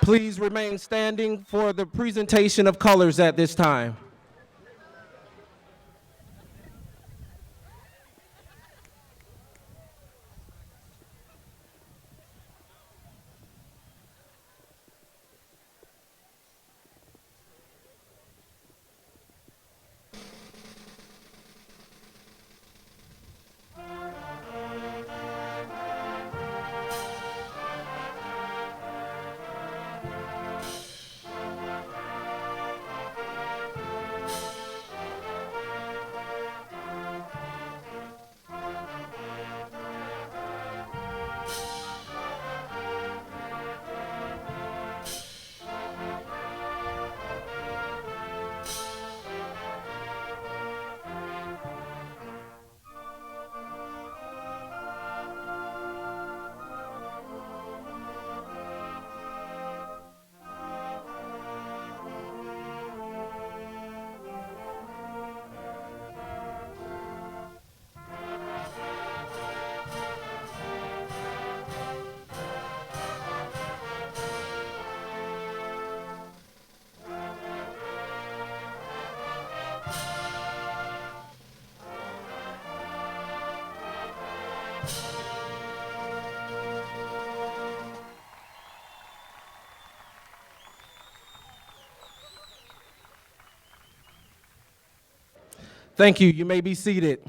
Please remain standing for the presentation of colors at this time. Thank you. You may be seated.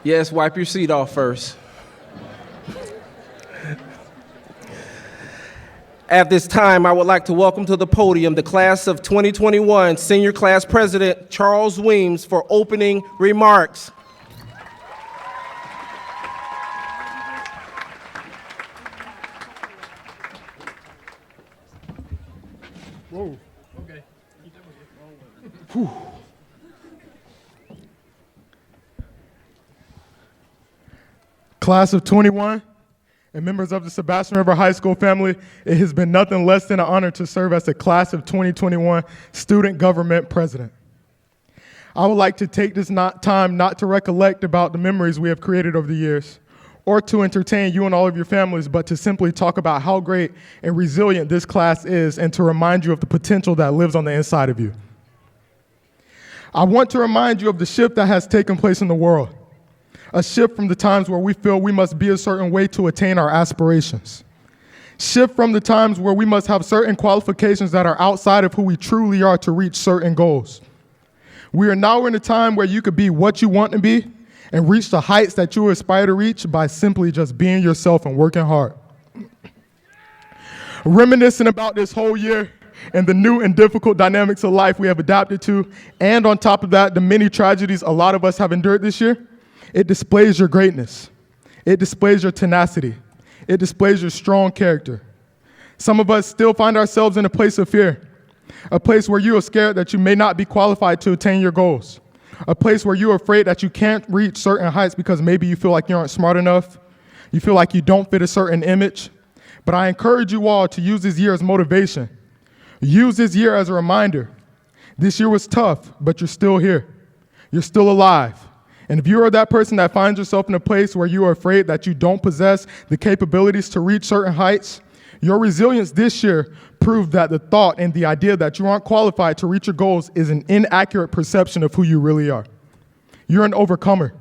Yes, wipe your seat off first. At this time, I would like to welcome to the podium the class of 2021 Senior Class President Charles Weems for opening remarks. Whoa. Okay. Class of 21 and members of the Sebastian River High School family, it has been nothing less than an honor to serve as the class of 2021 student government president. I would like to take this time not to recollect about the memories we have created over the years, or to entertain you and all of your families, but to simply talk about how great and resilient this class is and to remind you of the potential that lives on the inside of you. I want to remind you of the shift that has taken place in the world, a shift from the times where we feel we must be a certain way to attain our aspirations. Shift from the times where we must have certain qualifications that are outside of who we truly are to reach certain goals. We are now in a time where you could be what you want to be and reach the heights that you aspire to reach by simply just being yourself and working hard. Reminiscing about this whole year and the new and difficult dynamics of life we have adapted to, and on top of that, the many tragedies a lot of us have endured this year, it displays your greatness. It displays your tenacity. It displays your strong character. Some of us still find ourselves in a place of fear, a place where you are scared that you may not be qualified to attain your goals, a place where you're afraid that you can't reach certain heights because maybe you feel like you aren't smart enough, you feel like you don't fit a certain image. But I encourage you all to use this year as motivation. Use this year as a reminder. This year was tough, but you're still here. You're still alive. And if you are that person that finds yourself in a place where you are afraid that you don't possess the capabilities to reach certain heights, your resilience this year proved that the thought and the idea that you aren't qualified to reach your goals is an inaccurate perception of who you really are. You're an overcomer.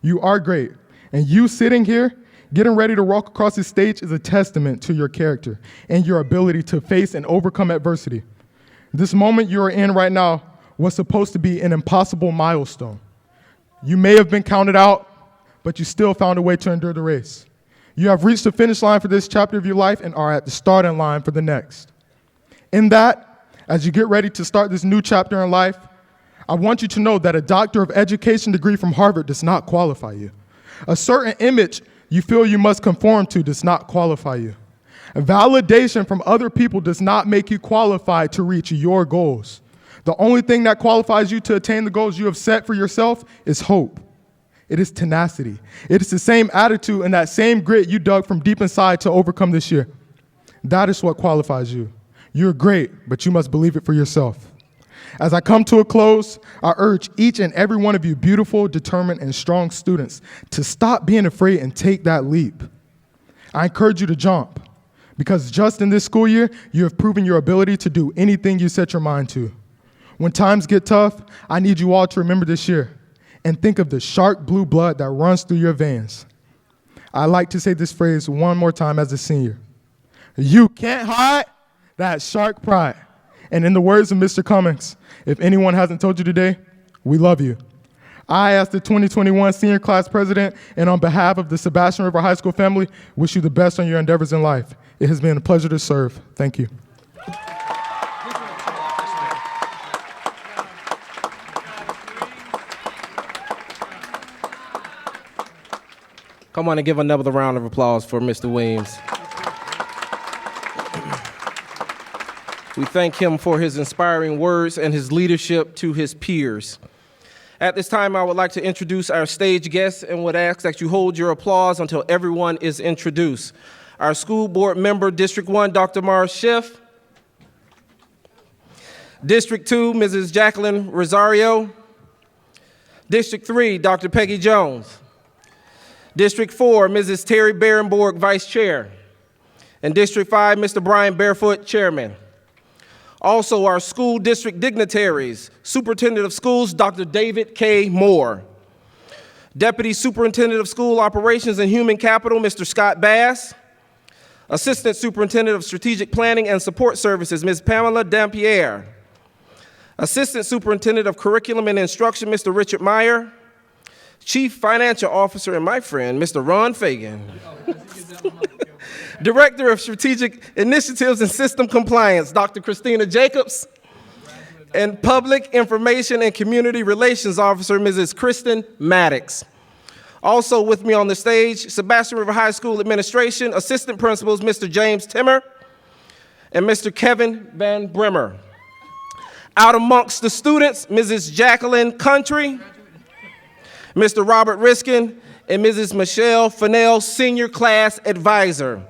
You are great. And you sitting here, getting ready to walk across this stage is a testament to your character and your ability to face and overcome adversity. This moment you are in right now was supposed to be an impossible milestone. You may have been counted out, but you still found a way to endure the race. You have reached the finish line for this chapter of your life and are at the starting line for the next. In that, as you get ready to start this new chapter in life, I want you to know that a doctor of education degree from Harvard does not qualify you. A certain image you feel you must conform to does not qualify you. A validation from other people does not make you qualified to reach your goals. The only thing that qualifies you to attain the goals you have set for yourself is hope. It is tenacity. It is the same attitude and that same grit you dug from deep inside to overcome this year. That is what qualifies you. You're great, but you must believe it for yourself. As I come to a close, I urge each and every one of you beautiful, determined, and strong students to stop being afraid and take that leap. I encourage you to jump, because just in this school year, you have proven your ability to do anything you set your mind to. When times get tough, I need you all to remember this year and think of the shark blue blood that runs through your veins. I like to say this phrase one more time as a senior. You can't hide that shark pride. And in the words of Mr. Cummings, if anyone hasn't told you today, we love you. I, as the 2021 senior class president, and on behalf of the Sebastian River High School family, wish you the best on your endeavors in life. It has been a pleasure to serve. Thank you. Come on and give another round of applause for Mr. Weems. We thank him for his inspiring words and his leadership to his peers. At this time, I would like to introduce our stage guests and would ask that you hold your applause until everyone is introduced. Our school board member, District 1, Dr. Mara Schiff. District 2, Mrs. Jacqueline Rosario. District 3, Dr. Peggy Jones. District 4, Mrs. Terry Barenborg, Vice Chair. And District 5, Mr. Brian Barefoot, Chairman. Also, our school district dignitaries, Superintendent of Schools, Dr. David K. Moore. Deputy Superintendent of School Operations and Human Capital, Mr. Scott Bass. Assistant Superintendent of Strategic Planning and Support Services, Ms. Pamela Dampierre. Assistant Superintendent of Curriculum and Instruction, Mr. Richard Meyer. Chief Financial Officer and my friend, Mr. Ron Fagan. Director of Strategic Initiatives and System Compliance, Dr. Christina Jacobs. And Public Information and Community Relations Officer, Mrs. Kristen Maddox. Also with me on the stage, Sebastian River High School Administration, Assistant Principals, Mr. James Timmer and Mr. Kevin Van Brimmer. Out amongst the students, Mrs. Jacqueline Country, Mr. Robert Riskin, and Mrs. Michelle Fennell, Senior Class Advisor.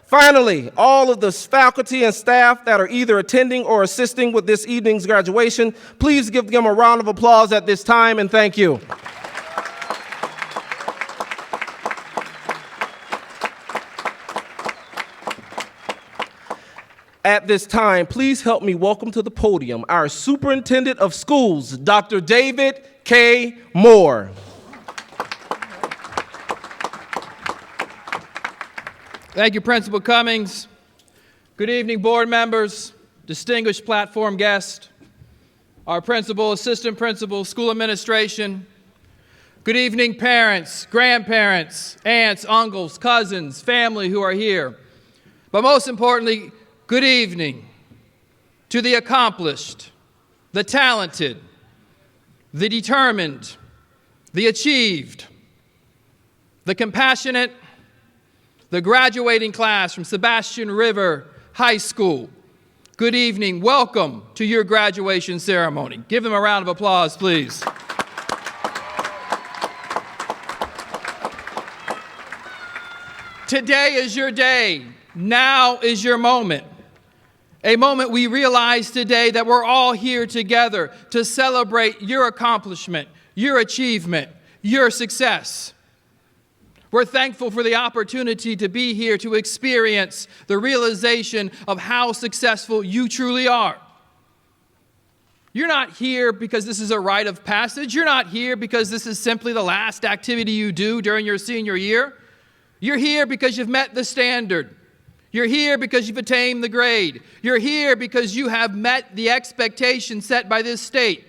Finally, all of the faculty and staff that are either attending or assisting with this evening's graduation, please give them a round of applause at this time, and thank you. At this time, please help me welcome to the podium our Superintendent of Schools, Dr. David K. Moore. Thank you, Principal Cummings. Good evening, board members, distinguished platform guests, our principal, assistant principal, school administration. Good evening, parents, grandparents, aunts, uncles, cousins, family who are here. But most importantly, good evening to the accomplished, the talented, the determined, the achieved, the compassionate, the graduating class from Sebastian River High School. Good evening. Welcome to your graduation ceremony. Give them a round of applause, please. Today is your day. Now is your moment. A moment we realize today that we're all here together to celebrate your accomplishment, your achievement, your success. We're thankful for the opportunity to be here to experience the realization of how successful you truly are. You're not here because this is a rite of passage. You're not here because this is simply the last activity you do during your senior year. You're here because you've met the standard. You're here because you've attained the grade. You're here because you have met the expectations set by this state.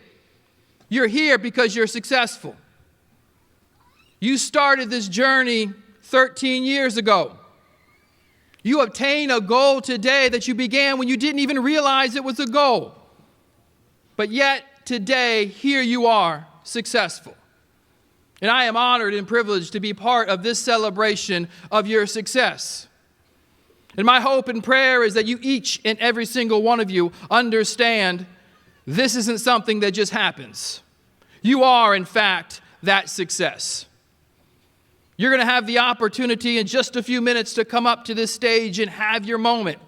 You're here because you're successful. You started this journey 13 years ago. You obtained a goal today that you began when you didn't even realize it was a goal. But yet, today, here you are, successful. And I am honored and privileged to be part of this celebration of your success. And my hope and prayer is that you, each and every single one of you, understand this isn't something that just happens. You are, in fact, that success. You're going to have the opportunity in just a few minutes to come up to this stage and have your moment,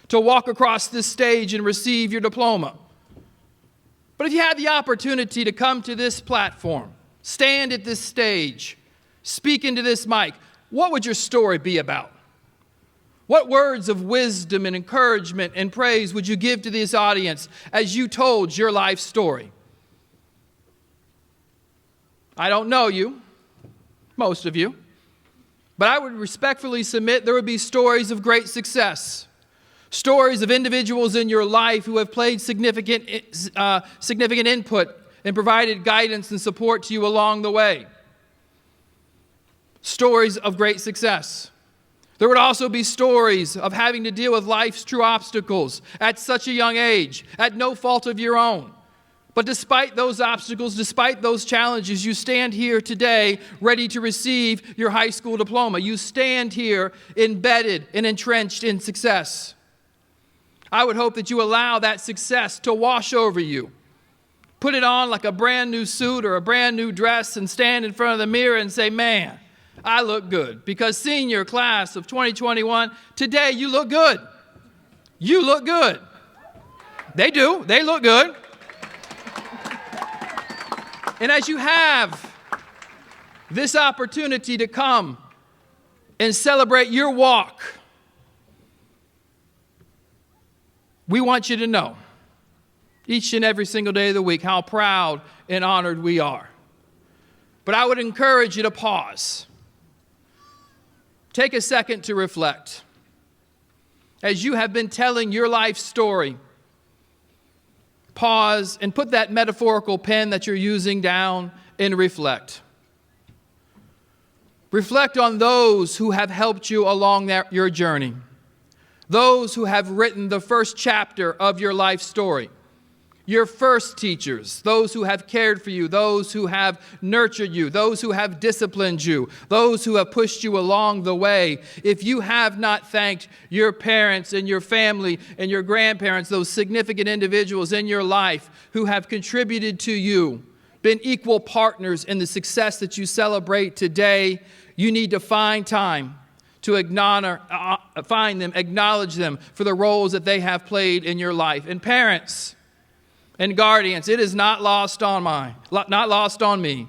to walk across this stage and receive your diploma. But if you had the opportunity to come to this platform, stand at this stage, speak into this mic, what would your story be about? What words of wisdom and encouragement and praise would you give to this audience as you told your life story? I don't know you, most of you, but I would respectfully submit there would be stories of great success, stories of individuals in your life who have played significant input and provided guidance and support to you along the way. Stories of great success. There would also be stories of having to deal with life's true obstacles at such a young age, at no fault of your own. But despite those obstacles, despite those challenges, you stand here today ready to receive your high school diploma. You stand here embedded and entrenched in success. I would hope that you allow that success to wash over you. Put it on like a brand new suit or a brand new dress and stand in front of the mirror and say, man, I look good. Because senior class of 2021, today you look good. You look good. They do. They look good. And as you have this opportunity to come and celebrate your walk, we want you to know each and every single day of the week how proud and honored we are. But I would encourage you to pause. Take a second to reflect. As you have been telling your life story, pause and put that metaphorical pen that you're using down and reflect. Reflect on those who have helped you along your journey. Those who have written the first chapter of your life story. Your first teachers, those who have cared for you, those who have nurtured you, those who have disciplined you, those who have pushed you along the way. If you have not thanked your parents and your family and your grandparents, those significant individuals in your life who have contributed to you, been equal partners in the success that you celebrate today, you need to find time to find them, acknowledge them for the roles that they have played in your life. And parents and guardians, it is not lost on me.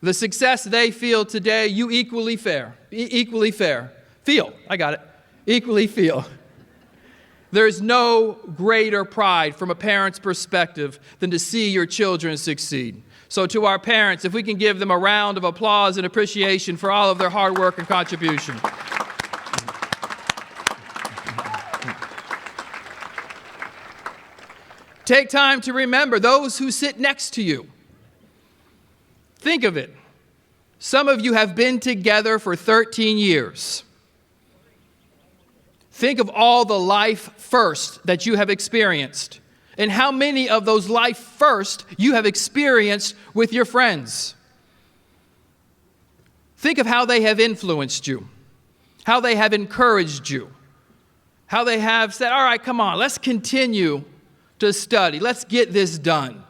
The success they feel today, you equally feel. Equally feel. There's no greater pride from a parent's perspective than to see your children succeed. So to our parents, if we can give them a round of applause and appreciation for all of their hard work and contribution. Take time to remember those who sit next to you. Think of it. Some of you have been together for 13 years. Think of all the life first that you have experienced, and how many of those life first you have experienced with your friends. Think of how they have influenced you, how they have encouraged you, how they have said, all right, come on, let's continue to study. Let's get this done.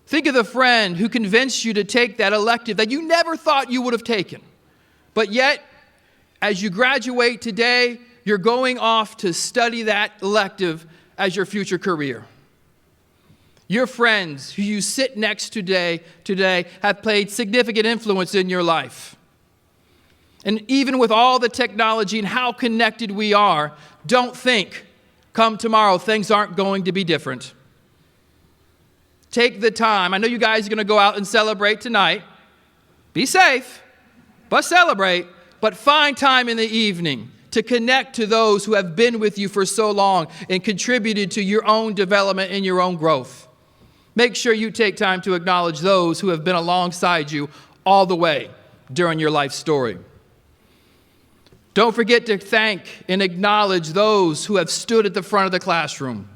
Think of the friend who convinced you to take that elective that you never thought you would have taken. But yet, as you graduate today, you're going off to study that elective as your future career. Your friends who you sit next to today have played significant influence in your life. And even with all the technology and how connected we are, don't think come tomorrow, things aren't going to be different. Take the time. I know you guys are going to go out and celebrate tonight. Be safe, but celebrate. But find time in the evening to connect to those who have been with you for so long and contributed to your own development and your own growth. Make sure you take time to acknowledge those who have been alongside you all the way during your life story. Don't forget to thank and acknowledge those who have stood at the front of the classroom,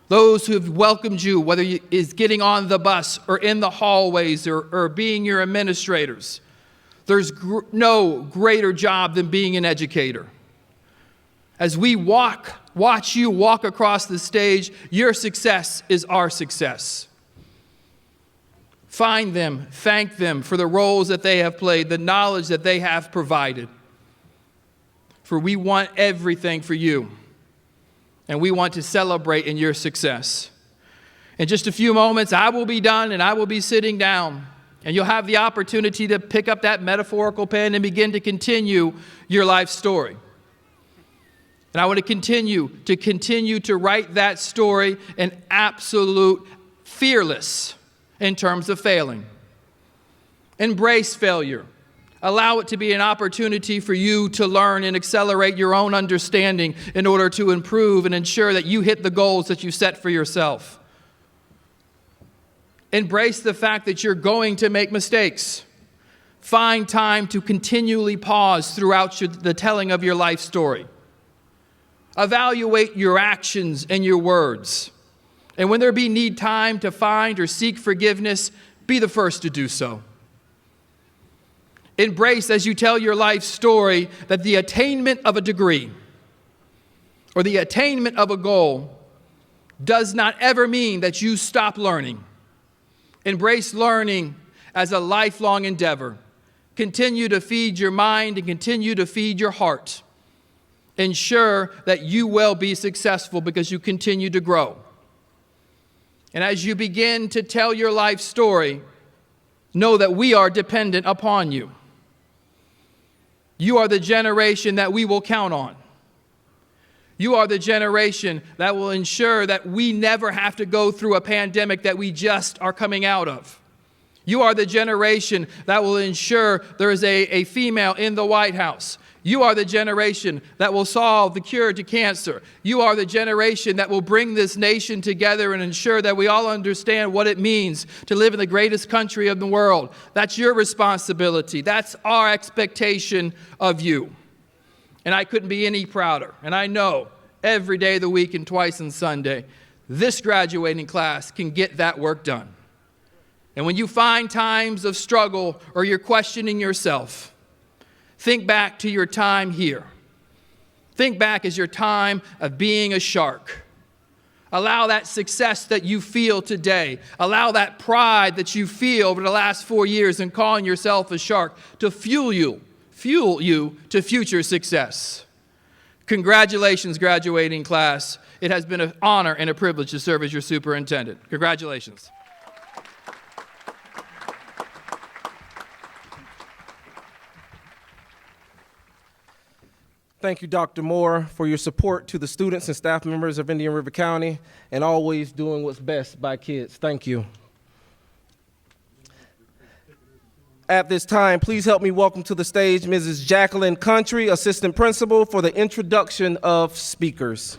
those who have welcomed you, whether it's getting on the bus or in the hallways or being your administrators. There's no greater job than being an educator. As we watch you walk across the stage, your success is our success. Find them, thank them for the roles that they have played, the knowledge that they have provided. For we want everything for you, and we want to celebrate in your success. In just a few moments, I will be done and I will be sitting down. And you'll have the opportunity to pick up that metaphorical pen and begin to continue your life story. And I want to continue to write that story in absolute fearless in terms of failing. Embrace failure. Allow it to be an opportunity for you to learn and accelerate your own understanding in order to improve and ensure that you hit the goals that you set for yourself. Embrace the fact that you're going to make mistakes. Find time to continually pause throughout the telling of your life story. Evaluate your actions and your words. And when there be need time to find or seek forgiveness, be the first to do so. Embrace, as you tell your life story, that the attainment of a degree or the attainment of a goal does not ever mean that you stop learning. Embrace learning as a lifelong endeavor. Continue to feed your mind and continue to feed your heart. Ensure that you will be successful because you continue to grow. And as you begin to tell your life story, know that we are dependent upon you. You are the generation that we will count on. You are the generation that will ensure that we never have to go through a pandemic that we just are coming out of. You are the generation that will ensure there is a female in the White House. You are the generation that will solve the cure to cancer. You are the generation that will bring this nation together and ensure that we all understand what it means to live in the greatest country of the world. That's your responsibility. That's our expectation of you. And I couldn't be any prouder. And I know every day of the week and twice on Sunday, this graduating class can get that work done. And when you find times of struggle or you're questioning yourself, think back to your time here. Think back as your time of being a shark. Allow that success that you feel today, allow that pride that you feel over the last 4 years in calling yourself a shark to fuel you to future success. Congratulations, graduating class. It has been an honor and a privilege to serve as your superintendent. Congratulations. Thank you, Dr. Moore, for your support to the students and staff members of Indian River County and always doing what's best by kids. Thank you. At this time, please help me welcome to the stage Mrs. Jacqueline Country, Assistant Principal, for the introduction of speakers.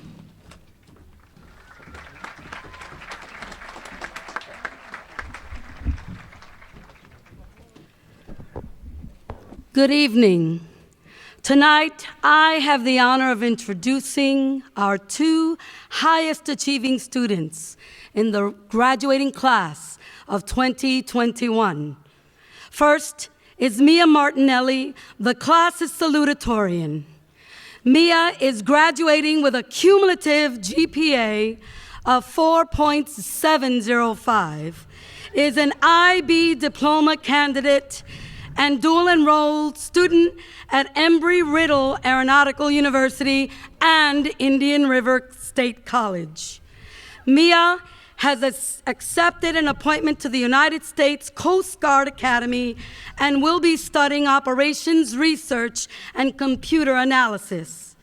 Good evening. Tonight, I have the honor of introducing our two highest achieving students in the graduating class of 2021. First is Mia Martinelli. The class is Salutatorian. Mia is graduating with a cumulative GPA of 4.705, is an IB diploma candidate and dual enrolled student at Embry-Riddle Aeronautical University and Indian River State College. Mia has accepted an appointment to the United States Coast Guard Academy and will be studying operations research and computer analysis.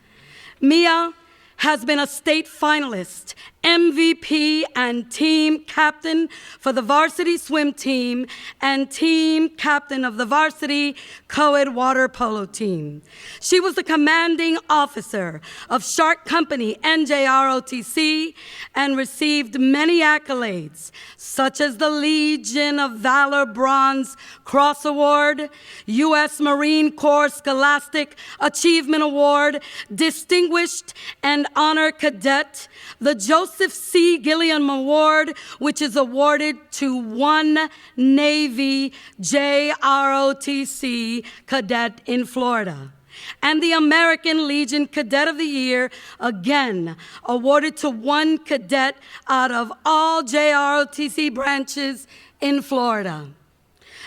Mia has been a state finalist, MVP, and team captain for the varsity swim team and team captain of the varsity co-ed water polo team. She was the commanding officer of Shark Company NJROTC and received many accolades, such as the Legion of Valor Bronze Cross Award, U.S. Marine Corps Scholastic Achievement Award, Distinguished and Honor Cadet, the Joseph C. Gilliam Award, which is awarded to one Navy JROTC cadet in Florida, and the American Legion Cadet of the Year, again awarded to one cadet out of all JROTC branches in Florida.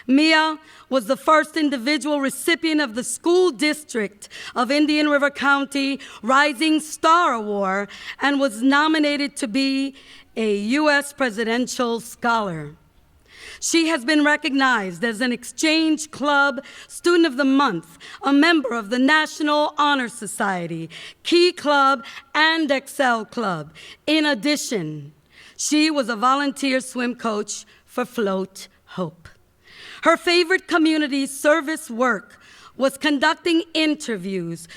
Mia was the first individual recipient of the School District of Indian River County Rising Star Award and was nominated to be a U.S. Presidential Scholar. She has been recognized as an Exchange Club Student of the Month, a member of the National Honor Society, Key Club, and Excel Club. In addition, she was a volunteer swim coach for Float Hope. Her favorite community service work was conducting interviews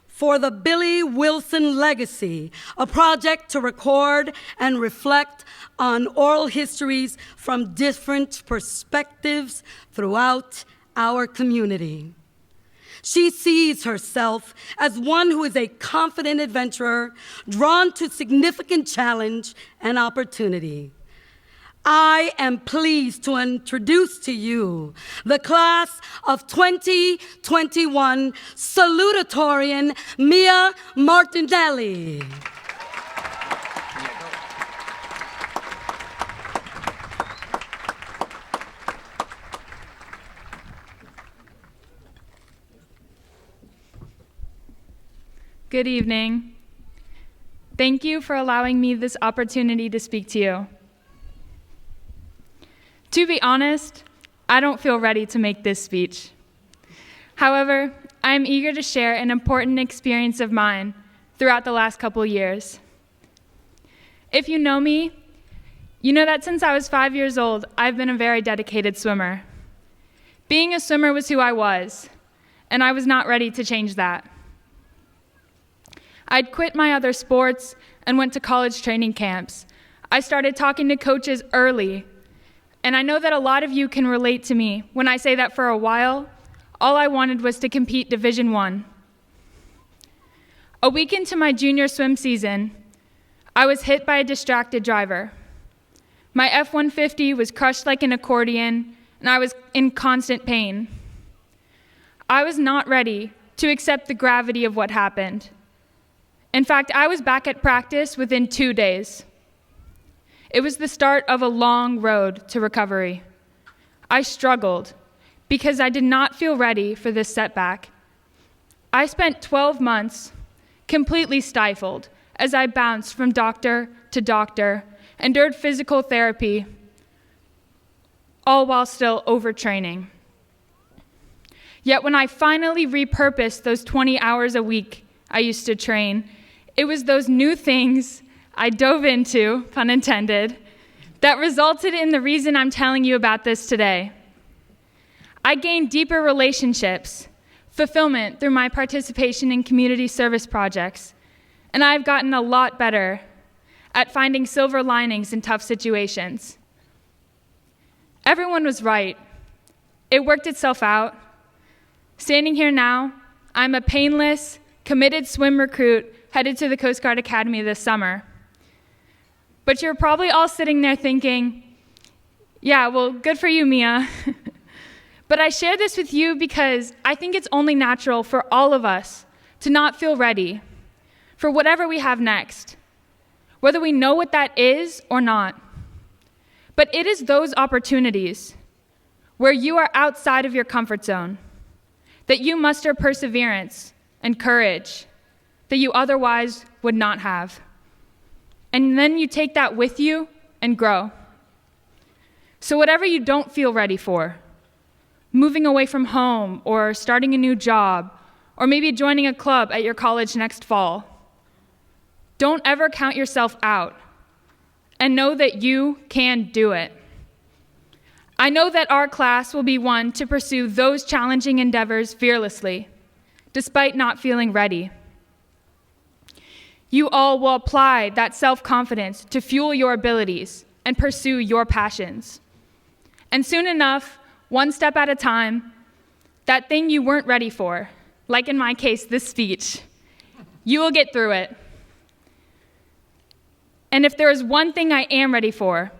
for the Billy Wilson Legacy, a project to record and reflect on oral histories from different perspectives throughout our community. She sees herself as one who is a confident adventurer, drawn to significant challenge and opportunity. I am pleased to introduce to you the class of 2021 Salutatorian Mia Martinelli. Good evening. Thank you for allowing me this opportunity to speak to you. To be honest, I don't feel ready to make this speech. However, I am eager to share an important experience of mine throughout the last couple years. If you know me, you know that since I was 5 years old, I've been a very dedicated swimmer. Being a swimmer was who I was, and I was not ready to change that. I'd quit my other sports and went to college training camps. I started talking to coaches early. And I know that a lot of you can relate to me when I say that for a while, all I wanted was to compete Division I. A week into my junior swim season, I was hit by a distracted driver. My F-150 was crushed like an accordion, and I was in constant pain. I was not ready to accept the gravity of what happened. In fact, I was back at practice within 2 days. It was the start of a long road to recovery. I struggled because I did not feel ready for this setback. I spent 12 months completely stifled as I bounced from doctor to doctor, endured physical therapy, all while still overtraining. Yet when I finally repurposed those 20 hours a week I used to train, it was those new things I dove into, pun intended, that resulted in the reason I'm telling you about this today. I gained deeper relationships, fulfillment through my participation in community service projects, and I've gotten a lot better at finding silver linings in tough situations. Everyone was right. It worked itself out. Standing here now, I'm a painless, committed swim recruit headed to the Coast Guard Academy this summer. But you're probably all sitting there thinking, yeah, well, good for you, Mia. But I share this with you because I think it's only natural for all of us to not feel ready for whatever we have next, whether we know what that is or not. But it is those opportunities where you are outside of your comfort zone that you muster perseverance and courage that you otherwise would not have. And then you take that with you and grow. So whatever you don't feel ready for, moving away from home or starting a new job, or maybe joining a club at your college next fall, don't ever count yourself out and know that you can do it. I know that our class will be one to pursue those challenging endeavors fearlessly, despite not feeling ready. You all will apply that self-confidence to fuel your abilities and pursue your passions. And soon enough, one step at a time, that thing you weren't ready for, like in my case, this speech, you will get through it. And if there is one thing I am ready for,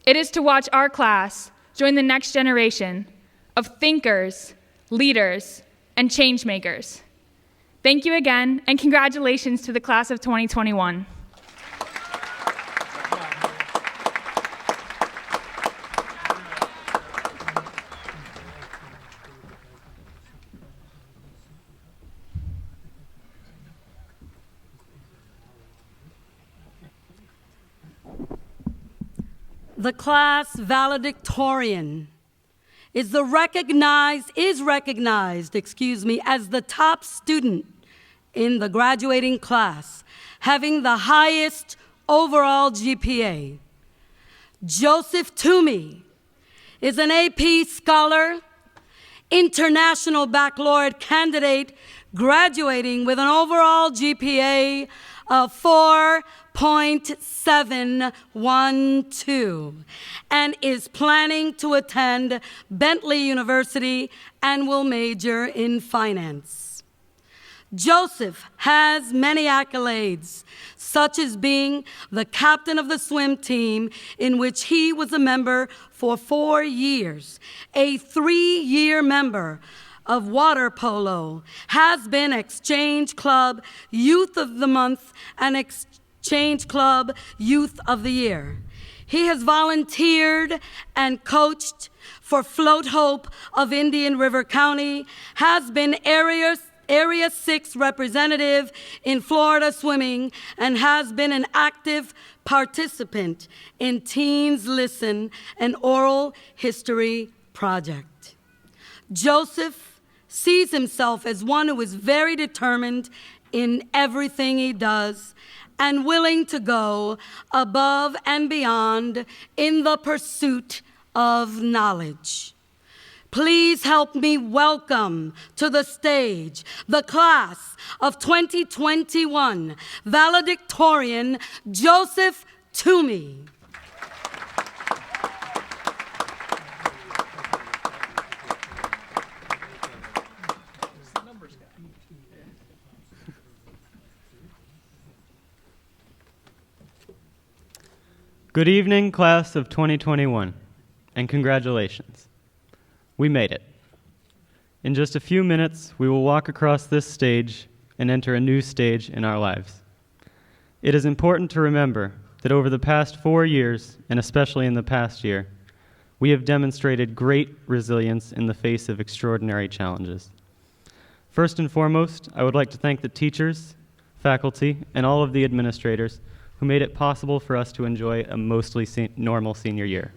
it is to watch our class join the next generation of thinkers, leaders, and change makers. Thank you again, and congratulations to the class of 2021. The class valedictorian is recognized as the top student in the graduating class, having the highest overall GPA. Joseph Toomey is an AP scholar, international baccalaureate candidate, graduating with an overall GPA of 4.712 and is planning to attend Bentley University and will major in finance. Joseph has many accolades, such as being the captain of the swim team, in which he was a member for 4 years, a 3-year member of water polo, has been Exchange Club Youth of the Month and Exchange Club Youth of the Year. He has volunteered and coached for Float Hope of Indian River County, has been Area 6 representative in Florida swimming, and has been an active participant in Teens Listen, an oral history project. Joseph sees himself as one who is very determined in everything he does and willing to go above and beyond in the pursuit of knowledge. Please help me welcome to the stage the class of 2021 valedictorian Joseph Toomey. Good evening, class of 2021, and congratulations. We made it. In just a few minutes, we will walk across this stage and enter a new stage in our lives. It is important to remember that over the past 4 years, and especially in the past year, we have demonstrated great resilience in the face of extraordinary challenges. First and foremost, I would like to thank the teachers, faculty, and all of the administrators who made it possible for us to enjoy a mostly normal senior year.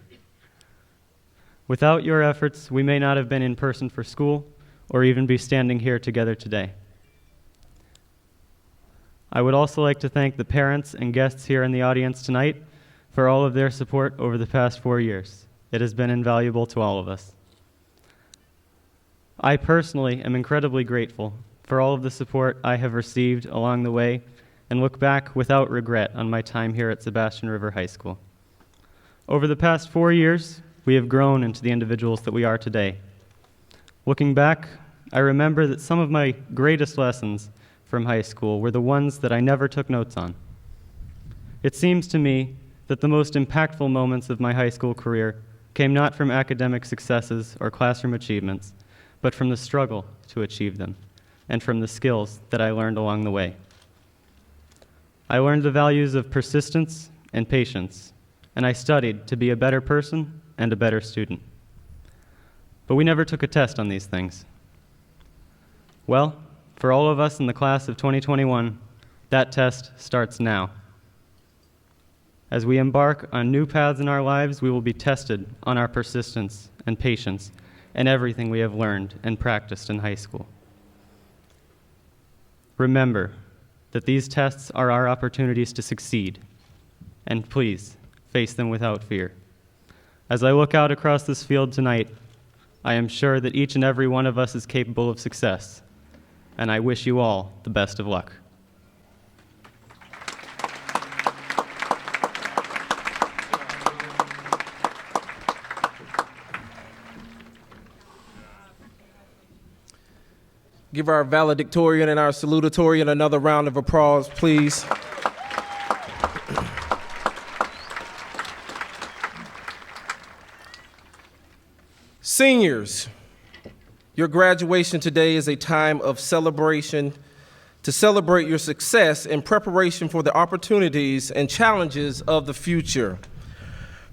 Without your efforts, we may not have been in person for school or even be standing here together today. I would also like to thank the parents and guests here in the audience tonight for all of their support over the past 4 years. It has been invaluable to all of us. I personally am incredibly grateful for all of the support I have received along the way and look back without regret on my time here at Sebastian River High School. Over the past 4 years, we have grown into the individuals that we are today. Looking back, I remember that some of my greatest lessons from high school were the ones that I never took notes on. It seems to me that the most impactful moments of my high school career came not from academic successes or classroom achievements, but from the struggle to achieve them and from the skills that I learned along the way. I learned the values of persistence and patience, and I studied to be a better person and a better student. But we never took a test on these things. Well, for all of us in the class of 2021, that test starts now. As we embark on new paths in our lives, we will be tested on our persistence and patience and everything we have learned and practiced in high school. Remember that these tests are our opportunities to succeed, and please face them without fear. As I look out across this field tonight, I am sure that each and every one of us is capable of success, and I wish you all the best of luck. Give our valedictorian and our salutatorian another round of applause, please. Seniors, your graduation today is a time of celebration to celebrate your success in preparation for the opportunities and challenges of the future.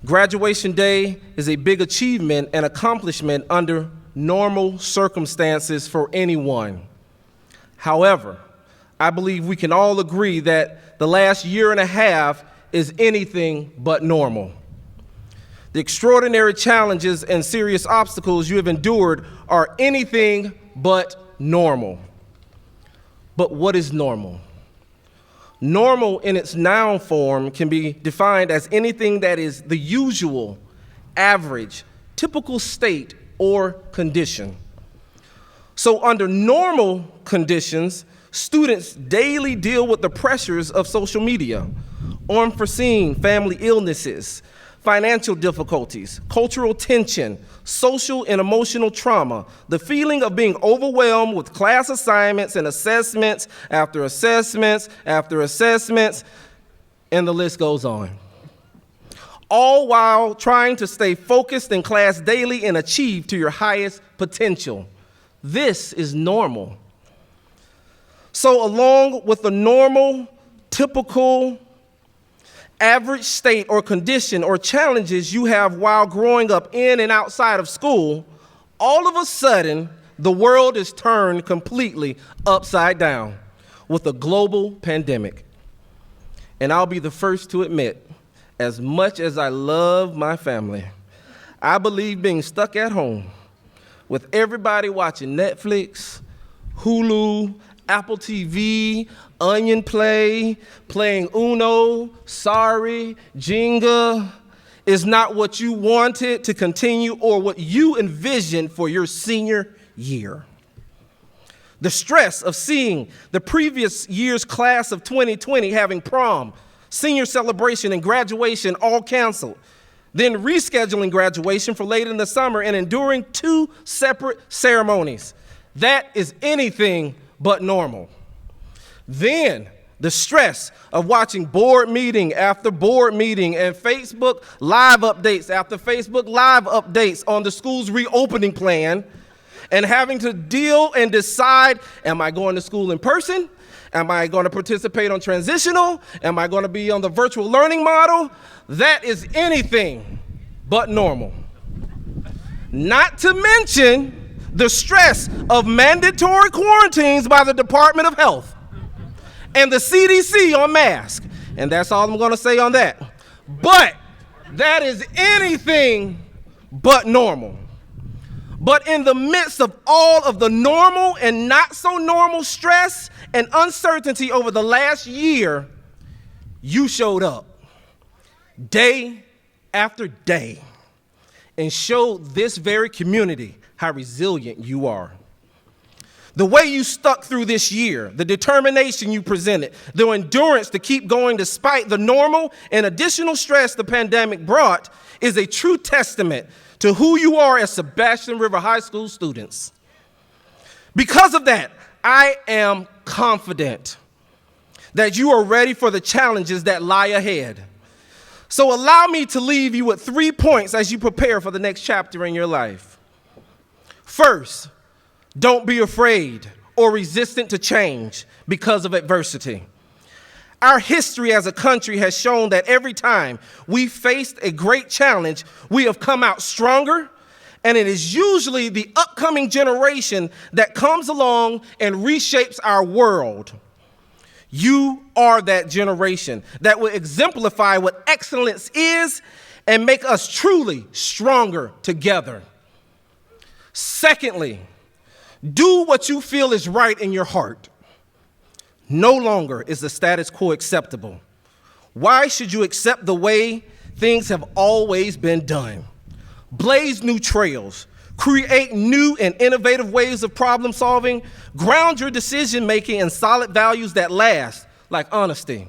Graduation day is a big achievement and accomplishment under normal circumstances for anyone. However, I believe we can all agree that the last year and a half is anything but normal. The extraordinary challenges and serious obstacles you have endured are anything but normal. But what is normal? Normal in its noun form can be defined as anything that is the usual, average, typical state or condition. So under normal conditions, students daily deal with the pressures of social media, unforeseen family illnesses, financial difficulties, cultural tension, social and emotional trauma, the feeling of being overwhelmed with class assignments and assessments after assessments after assessments, and the list goes on. All while trying to stay focused in class daily and achieve to your highest potential. This is normal. So along with the normal, typical, average state or condition or challenges you have while growing up in and outside of school, all of a sudden, the world is turned completely upside down with a global pandemic. And I'll be the first to admit, as much as I love my family, I believe being stuck at home with everybody watching Netflix, Hulu, Apple TV, Onion Play, playing Uno, Sorry, Jenga, is not what you wanted to continue or what you envisioned for your senior year. The stress of seeing the previous year's class of 2020 having prom, senior celebration, and graduation all canceled, then rescheduling graduation for late in the summer and enduring 2 separate ceremonies. That is anything but normal. Then the stress of watching board meeting after board meeting and Facebook Live updates after Facebook Live updates on the school's reopening plan, and having to deal and decide, am I going to school in person? Am I going to participate on transitional? Am I going to be on the virtual learning model? That is anything but normal. Not to mention the stress of mandatory quarantines by the Department of Health and the CDC on masks. And that's all I'm going to say on that. But that is anything but normal. But in the midst of all of the normal and not so normal stress and uncertainty over the last year, you showed up day after day and showed this very community how resilient you are. The way you stuck through this year, the determination you presented, the endurance to keep going despite the normal and additional stress the pandemic brought is a true testament to who you are as Sebastian River High School students. Because of that, I am confident that you are ready for the challenges that lie ahead. So allow me to leave you with 3 points as you prepare for the next chapter in your life. First, don't be afraid or resistant to change because of adversity. Our history as a country has shown that every time we faced a great challenge, we have come out stronger, and it is usually the upcoming generation that comes along and reshapes our world. You are that generation that will exemplify what excellence is and make us truly stronger together. Secondly, do what you feel is right in your heart. No longer is the status quo acceptable. Why should you accept the way things have always been done? Blaze new trails, create new and innovative ways of problem solving, ground your decision making in solid values that last, like honesty,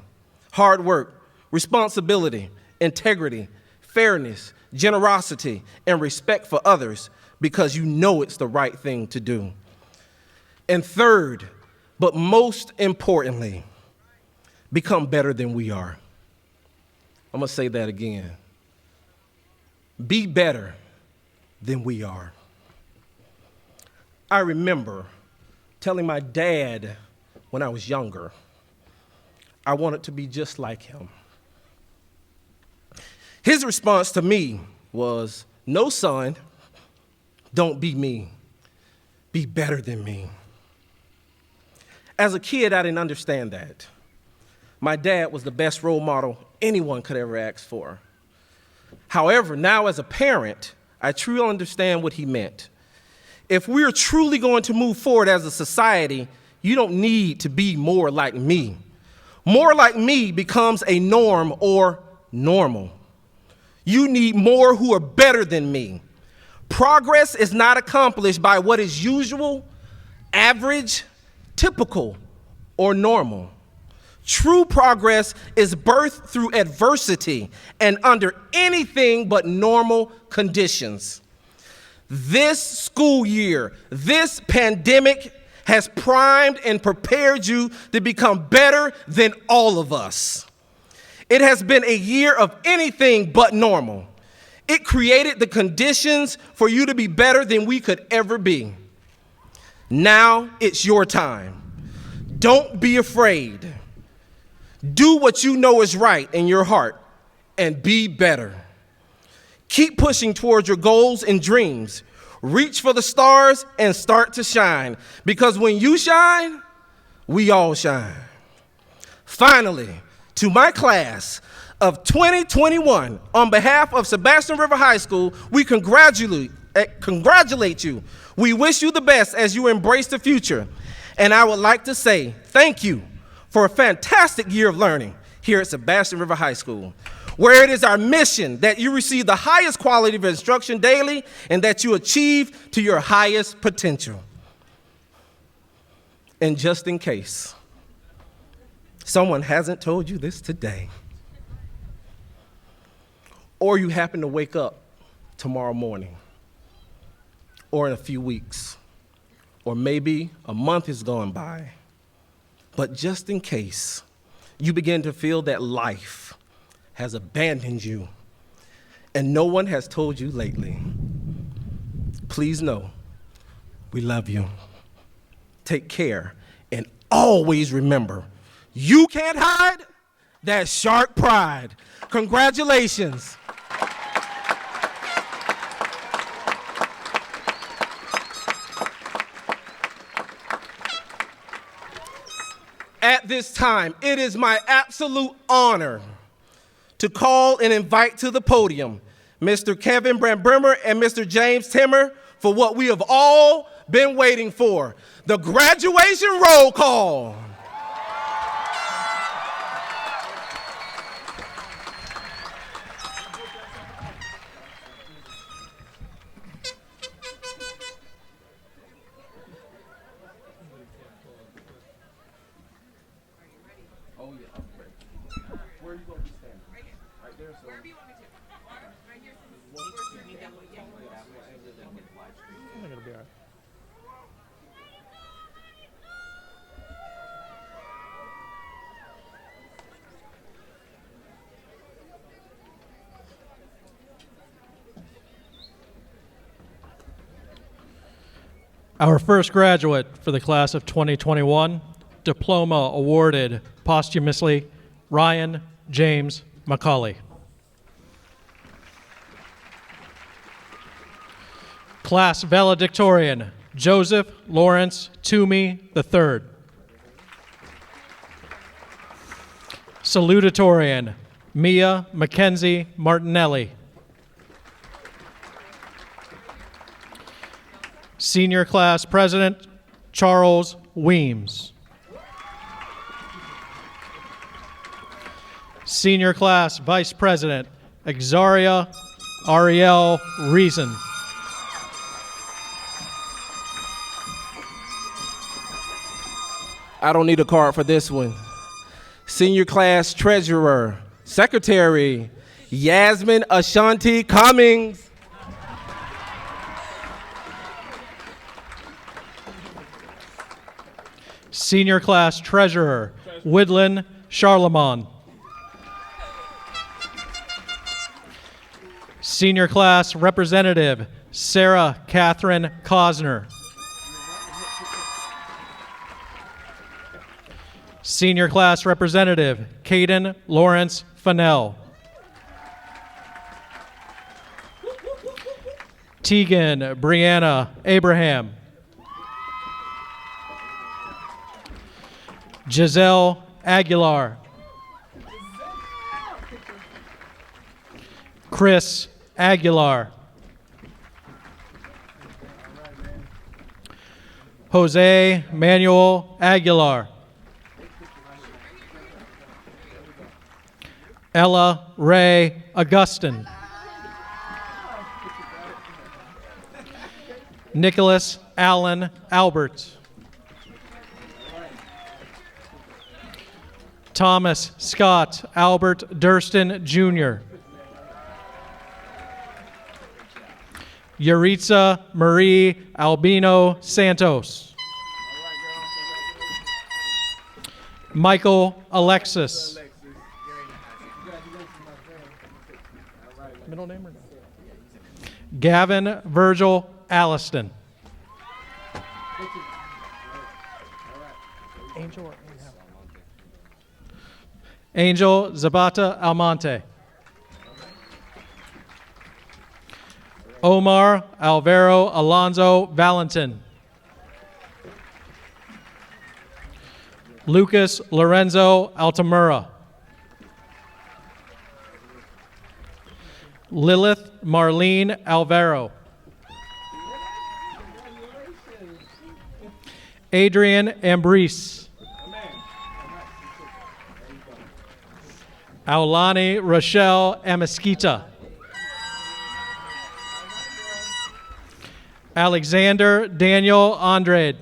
hard work, responsibility, integrity, fairness, generosity, and respect for others, because you know it's the right thing to do. And third, but most importantly, become better than we are. I'm going to say that again. Be better than we are. I remember telling my dad when I was younger, I wanted to be just like him. His response to me was, "No, son, don't be me. Be better than me." As a kid, I didn't understand that. My dad was the best role model anyone could ever ask for. However, now as a parent, I truly understand what he meant. If we're truly going to move forward as a society, you don't need to be more like me. More like me becomes a norm or normal. You need more who are better than me. Progress is not accomplished by what is usual, average, typical, or normal. True progress is birthed through adversity and under anything but normal conditions. This school year, this pandemic has primed and prepared you to become better than all of us. It has been a year of anything but normal. It created the conditions for you to be better than we could ever be. Now it's your time. Don't be afraid. Do what you know is right in your heart and be better. Keep pushing towards your goals and dreams. Reach for the stars and start to shine, because when you shine, we all shine. Finally, to my class of 2021, on behalf of Sebastian River High School, we congratulate you. We wish you the best as you embrace the future. And I would like to say thank you for a fantastic year of learning here at Sebastian River High School, where it is our mission that you receive the highest quality of instruction daily and that you achieve to your highest potential. And just in case someone hasn't told you this today, or you happen to wake up tomorrow morning, or in a few weeks, or maybe a month has gone by, but just in case you begin to feel that life has abandoned you and no one has told you lately, please know we love you. Take care, and always remember, you can't hide that shark pride. Congratulations. At this time, it is my absolute honor to call and invite to the podium Mr. Kevin Brandbrimmer and Mr. James Timmer for what we have all been waiting for, the graduation roll call. Our first graduate for the class of 2021, diploma awarded posthumously, Ryan James McCauley. Class valedictorian, Joseph Lawrence Toomey III. Salutatorian, Mia Mackenzie Martinelli. Senior Class President, Charles Weems. Senior Class Vice President, Exaria Ariel Reason. I don't need a card for this one. Senior Class Treasurer, Secretary, Yasmin Ashanti Cummings. Senior Class Treasurer, Woodland Charlemont. Senior Class Representative, Sarah Catherine Cosner. Senior Class Representative, Caden Lawrence Fennell. Tegan Brianna Abraham. Giselle Aguilar. Chris Aguilar. Jose Manuel Aguilar. Ella Ray Augustin. Nicholas Allen Albert. Thomas Scott Albert Durston Jr. Yuritsa Marie Albino Santos. Michael Alexis. Middle name or no? Gavin Virgil Alliston. Angel Zabata Almonte. Omar Alvaro Alonso Valentin. Lucas Lorenzo Altamura. Lilith Marlene Alvaro. Adrian Ambrise. Aulani Rochelle Amasquita. Alexander Daniel Andrade.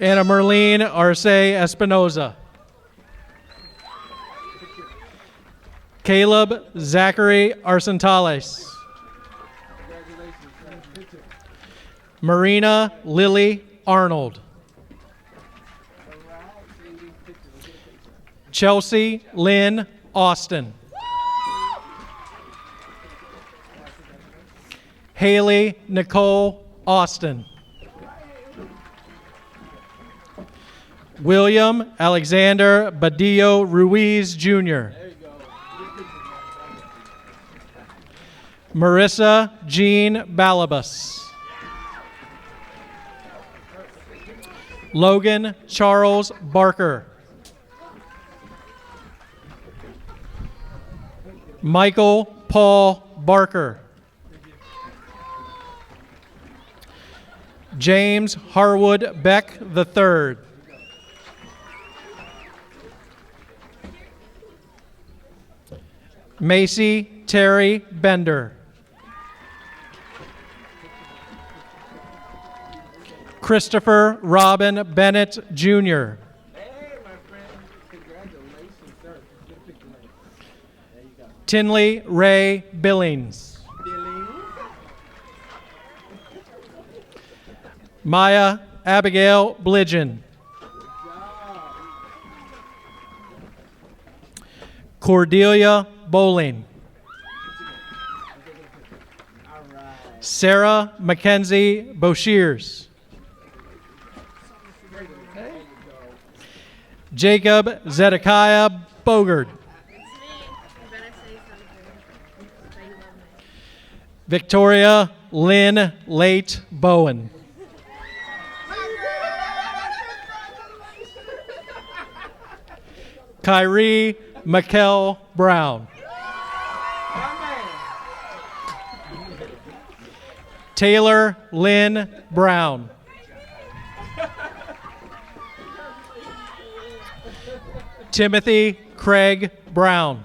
Anna Merlene Arce Espinoza. Caleb Zachary Arcentales. Marina Lily Arnold. Chelsea Lynn Austin. Haley Nicole Austin. William Alexander Badillo Ruiz Jr. Marissa Jean Balabas. Logan Charles Barker. Michael Paul Barker. James Harwood Beck III. Macy Terry Bender. Christopher Robin Bennett Jr. Tinley Ray Billings. Maya Abigail Blidgen. Cordelia Bowling. Sarah Mackenzie Boshears. Jacob Zedekiah Bogard. Victoria Lynn Late Bowen. Kyrie Mikkel Brown. Taylor Lynn Brown. Timothy Craig Brown.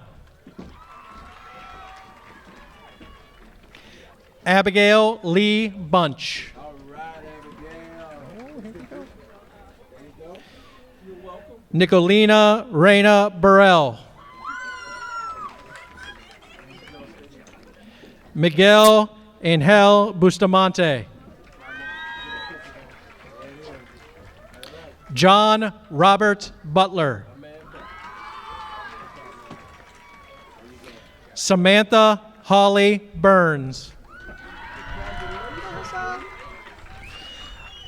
Abigail Lee Bunch. Nicolina Reyna Burrell. Miguel Angel Bustamante. John Robert Butler. Samantha Holly Burns.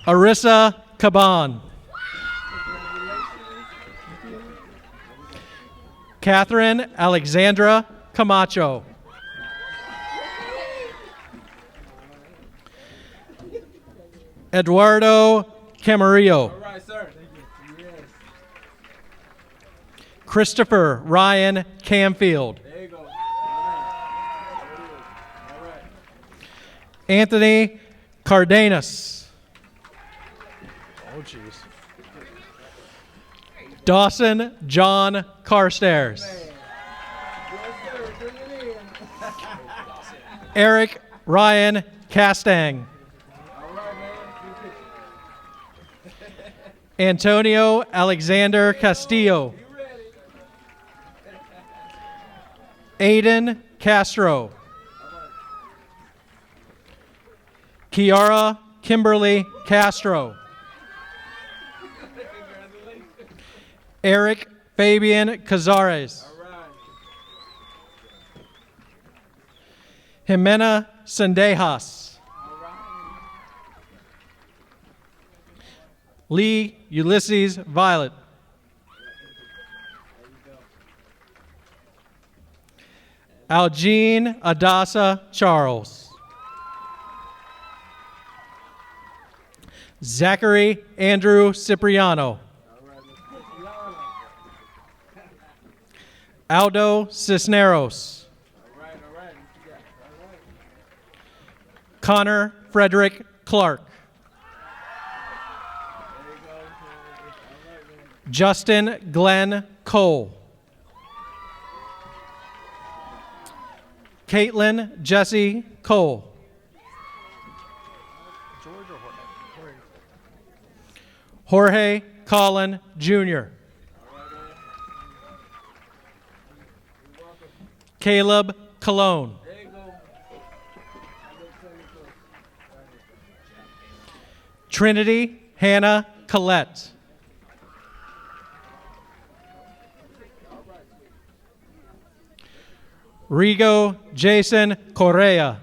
Arissa Caban. Catherine Alexandra Camacho. Eduardo Camarillo. Christopher Ryan Camfield. There you go. Anthony Cardenas. Oh, jeez. Dawson John Carstairs. Eric Ryan Castang. Antonio Alexander Castillo. Aiden Castro. Kiara Kimberly Castro. Eric Fabian Cazares. Jimena Sendejas. Lee Ulysses Violet. Algene Adasa Charles. Zachary Andrew Cipriano. Aldo Cisneros. Connor Frederick Clark. Justin Glenn Cole. Caitlin Jesse Cole. Jorge Collin Jr. Caleb Cologne. Trinity Hannah Collette. Rigo Jason Correa.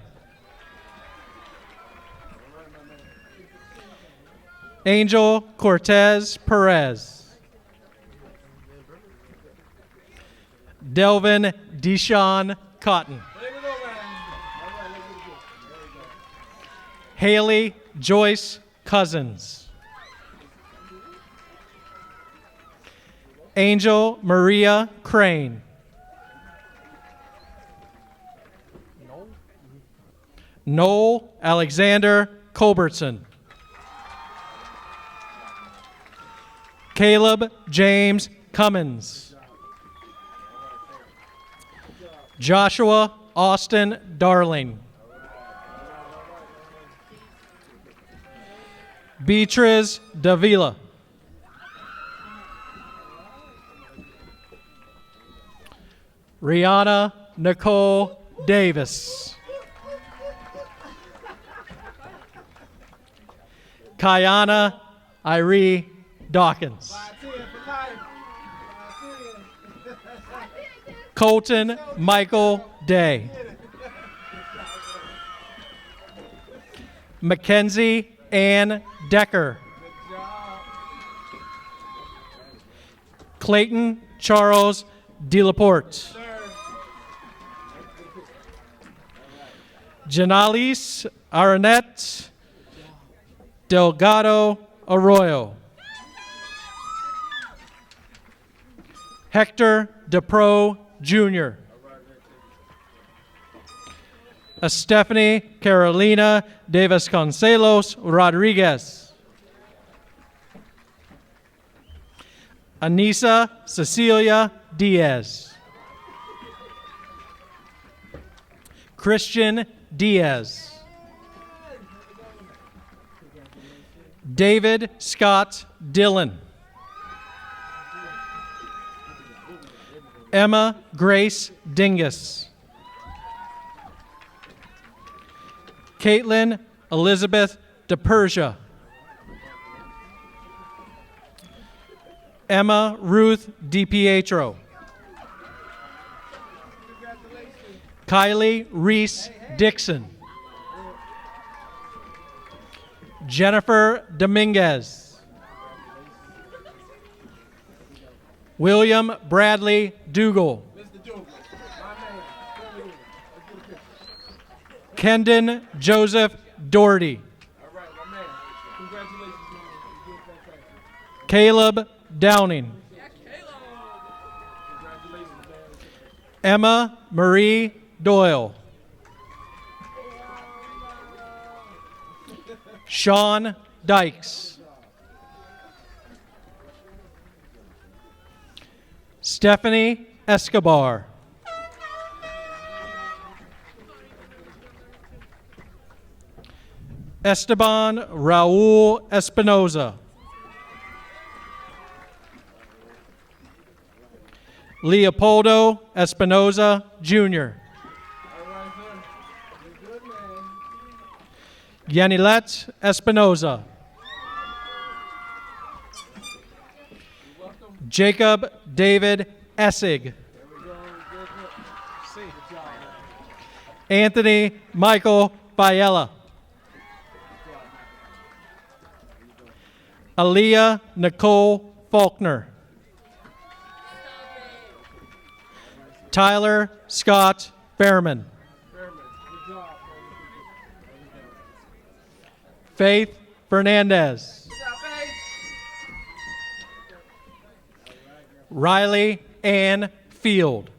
Angel Cortez Perez. Delvin Deshawn Cotton. Haley Joyce Cousins. Angel Maria Crane. Noel Alexander Culbertson. Caleb James Cummins. Joshua Austin Darling. Beatriz Davila. Rihanna Nicole Davis. Kayana Irie Dawkins. Colton Michael Day. Mackenzie Ann Decker. Clayton Charles Delaporte. Janalis Aranette Delgado Arroyo. Hector DePro Jr. Stephanie Carolina de Vasconcelos Rodriguez. Anissa Cecilia Diaz. Christian Diaz. David Scott Dillon. Emma Grace Dingus. Caitlin Elizabeth DePersia. Emma Ruth DiPietro. Kylie Reese Dixon. Jennifer Dominguez. William Bradley Dougal. Kendon Joseph Doherty. Caleb Downing. Emma Marie Doyle. Sean Dykes. Stephanie Escobar. Esteban Raul Espinoza. Leopoldo Espinoza, Jr. Yanilet Espinoza. Jacob David Essig. Anthony Michael Biella. Aaliyah Nicole Faulkner. Tyler Scott Behrman. Faith Fernandez. Riley Ann Field.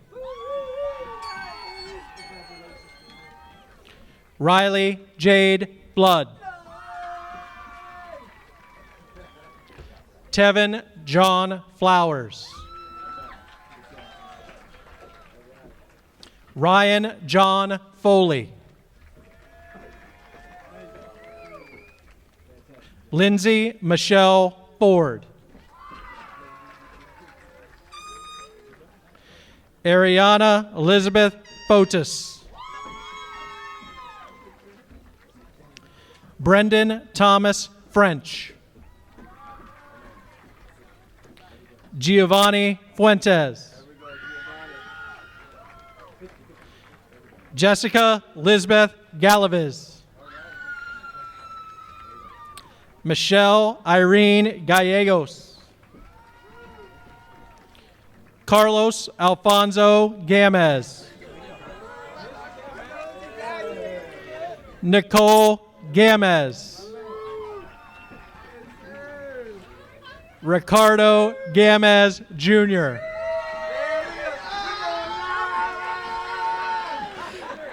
Riley Jade Blood. Tevin John Flowers. Ryan John Foley. Lindsay Michelle Ford. Ariana Elizabeth Fotis. Brendan Thomas French. Giovanni Fuentes. Jessica Lisbeth Galaviz. Michelle Irene Gallegos. Carlos Alfonso Gamez. Nicole Gamez. Ricardo Gamez, Jr.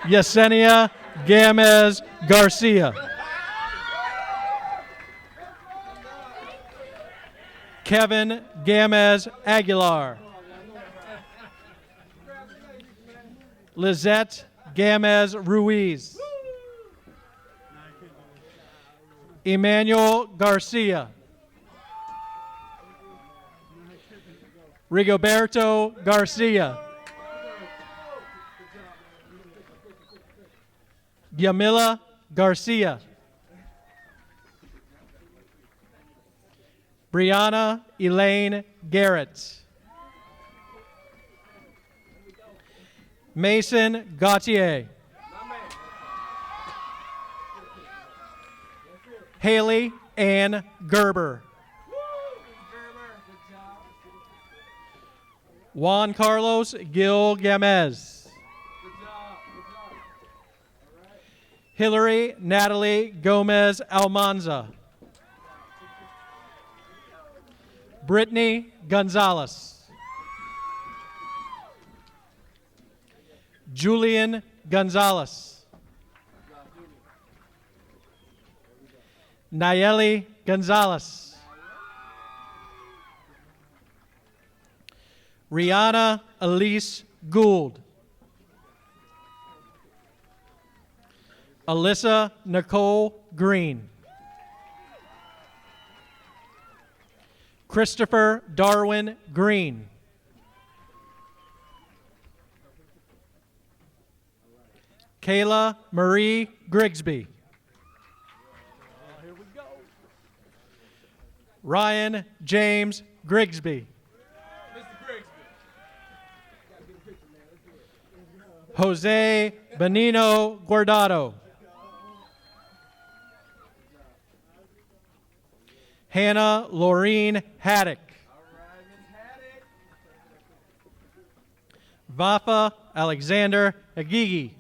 Yesenia Gamez Garcia. Kevin Gamez Aguilar. Lizette Gamez Ruiz. Emmanuel Garcia. Rigoberto Garcia. Yamila Garcia. Brianna Elaine Garrett. Mason Gautier. Haley Ann Gerber. Juan Carlos Gil Gamez. Hillary Natalie Gomez Almanza. Brittany Gonzalez. Julian Gonzalez. Nayeli Gonzalez. Rihanna Elise Gould. Alyssa Nicole Green. Christopher Darwin Green. Kayla Marie Grigsby. Ryan James Grigsby. Jose Benino Guardado. Hannah Laureen Haddock. Vafa Alexander Agigi.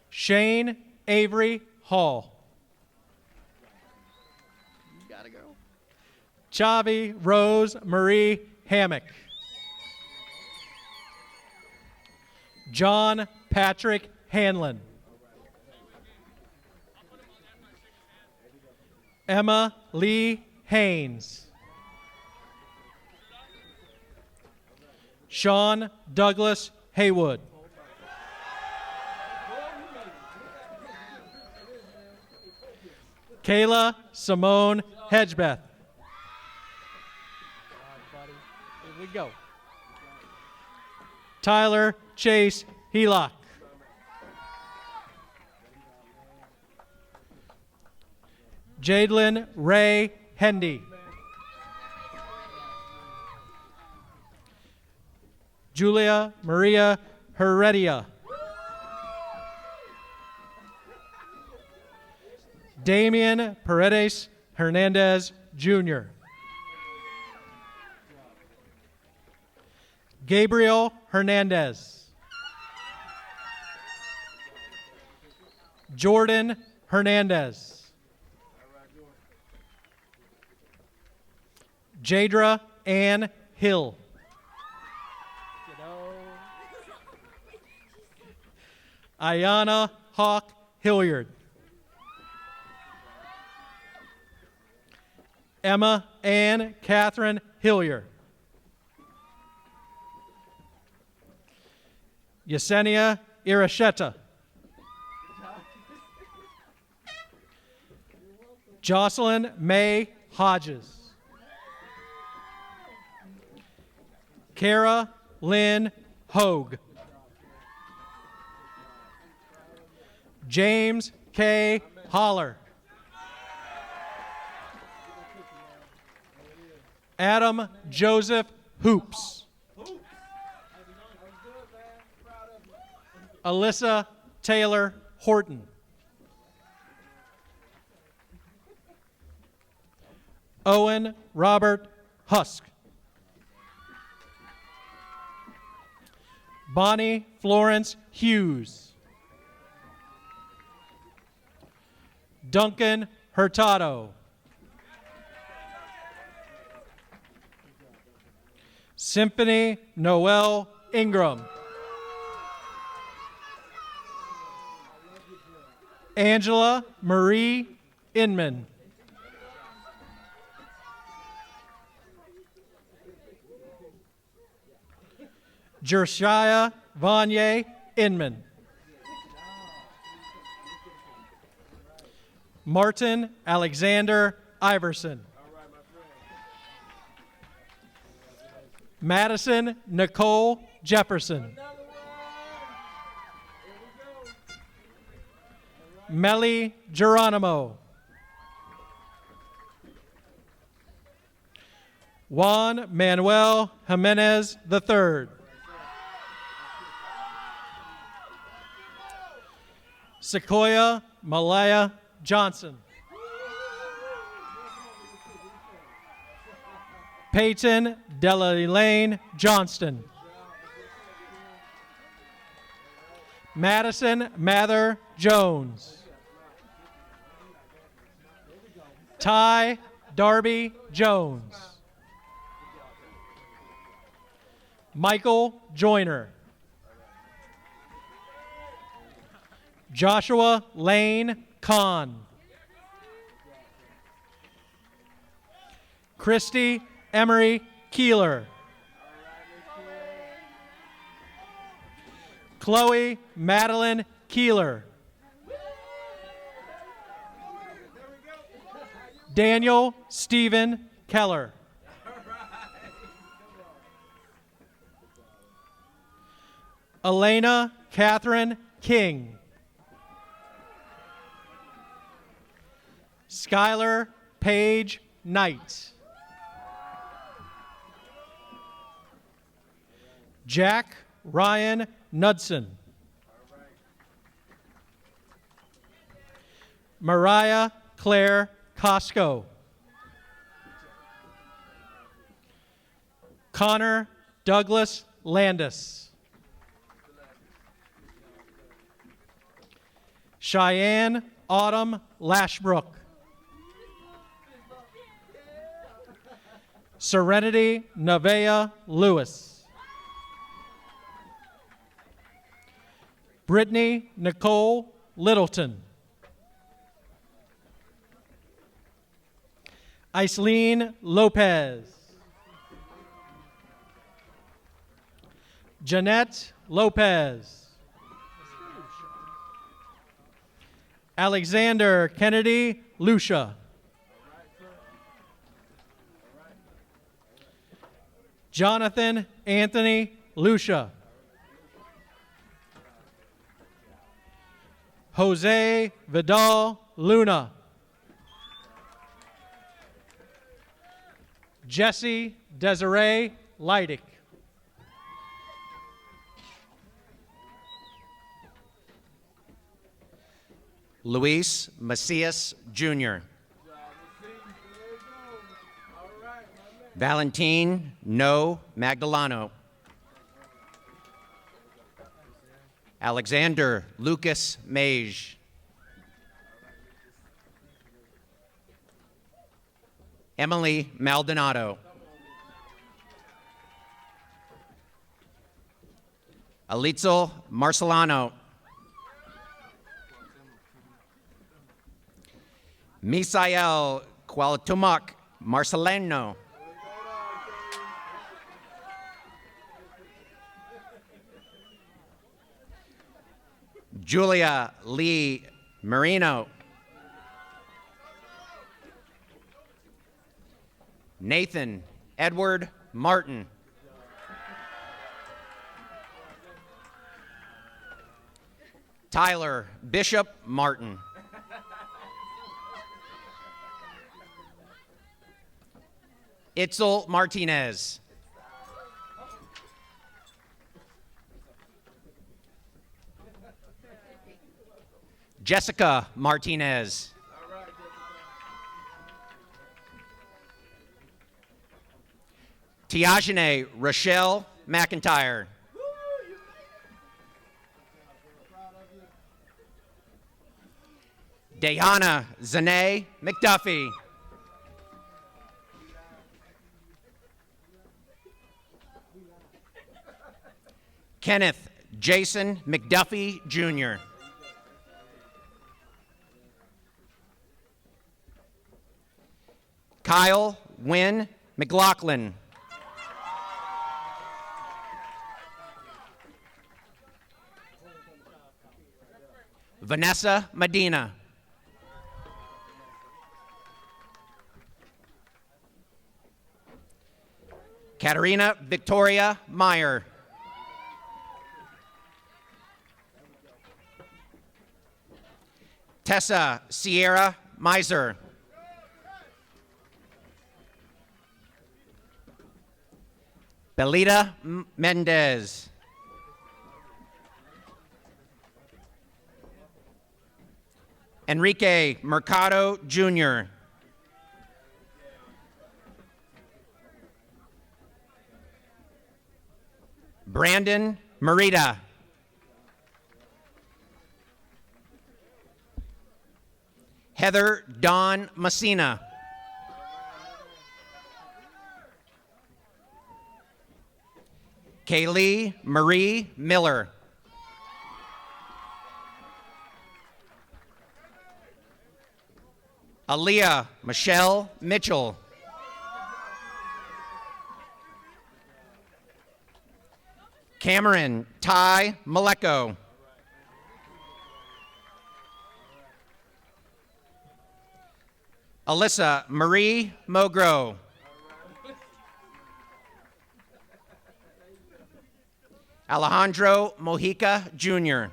Shane Avery Hall. Chavi Rose Marie Hammock. John Patrick Hanlon. Emma Lee Haynes. Sean Douglas Haywood. Kayla Simone Hedgebeth. Here we go. Tyler Chase Helock. Jadelyn Ray Hendy. Julia Maria Heredia. Damian Paredes Hernandez, Jr. Gabriel Hernandez. Jordan Hernandez. Jadra Ann Hill. Ayana Hawk Hilliard. Emma Ann Catherine Hilliard. Yesenia Irasheta. Jocelyn May Hodges. Kara Lynn Hogue. James K. Holler. Adam Joseph Hoops. Alyssa Taylor Horton. Owen Robert Husk. Bonnie Florence Hughes. Duncan Hurtado. Symphony Noel Ingram. Angela Marie Inman. Jershia Vanye Inman. Martin Alexander Iverson. Madison Nicole Jefferson. Melly Geronimo. Juan Manuel Jimenez III. Sequoia Malaya Johnson. Peyton Delaine Johnston. Madison Mather Jones. Ty Darby Jones. Michael Joyner. Joshua Lane Kahn. Christy Emery Keeler. Chloe Madeline Keeler. Daniel Stephen Keller. Elena Catherine King. Skylar Paige Knight. Jack Ryan Knudsen. Mariah Claire Costco. Connor Douglas Landis. Cheyenne Autumn Lashbrook. Serenity Nevaeh Lewis. Brittany Nicole Littleton. Aislene Lopez. Jeanette Lopez. Alexander Kennedy Lucia. Jonathan Anthony Lucia. Jose Vidal Luna. Jesse Desiree Leidick. Luis Macias Jr. Valentin No Magdalano. Alexander Lucas Mage. Emily Maldonado. Alitzel Marcelano. Misael Cuauhtémoc Marcelino. Julia Lee Marino. Nathan Edward Martin. Tyler Bishop Martin. Itzel Martinez. Jessica Martinez. Tiajane Rochelle McIntyre. Dayana Zane McDuffie. Kenneth Jason McDuffie Jr. Kyle Wynn McLaughlin. Vanessa Medina. Katerina Victoria Meyer. Tessa Sierra Miser. Belita Mendez. Enrique Mercado Jr. Brandon Merida. Heather Dawn Messina. Kaylee Marie Miller. Aaliyah Michelle Mitchell. Cameron Ty Maleko. Alyssa Marie Mogro. Alejandro Mojica Jr.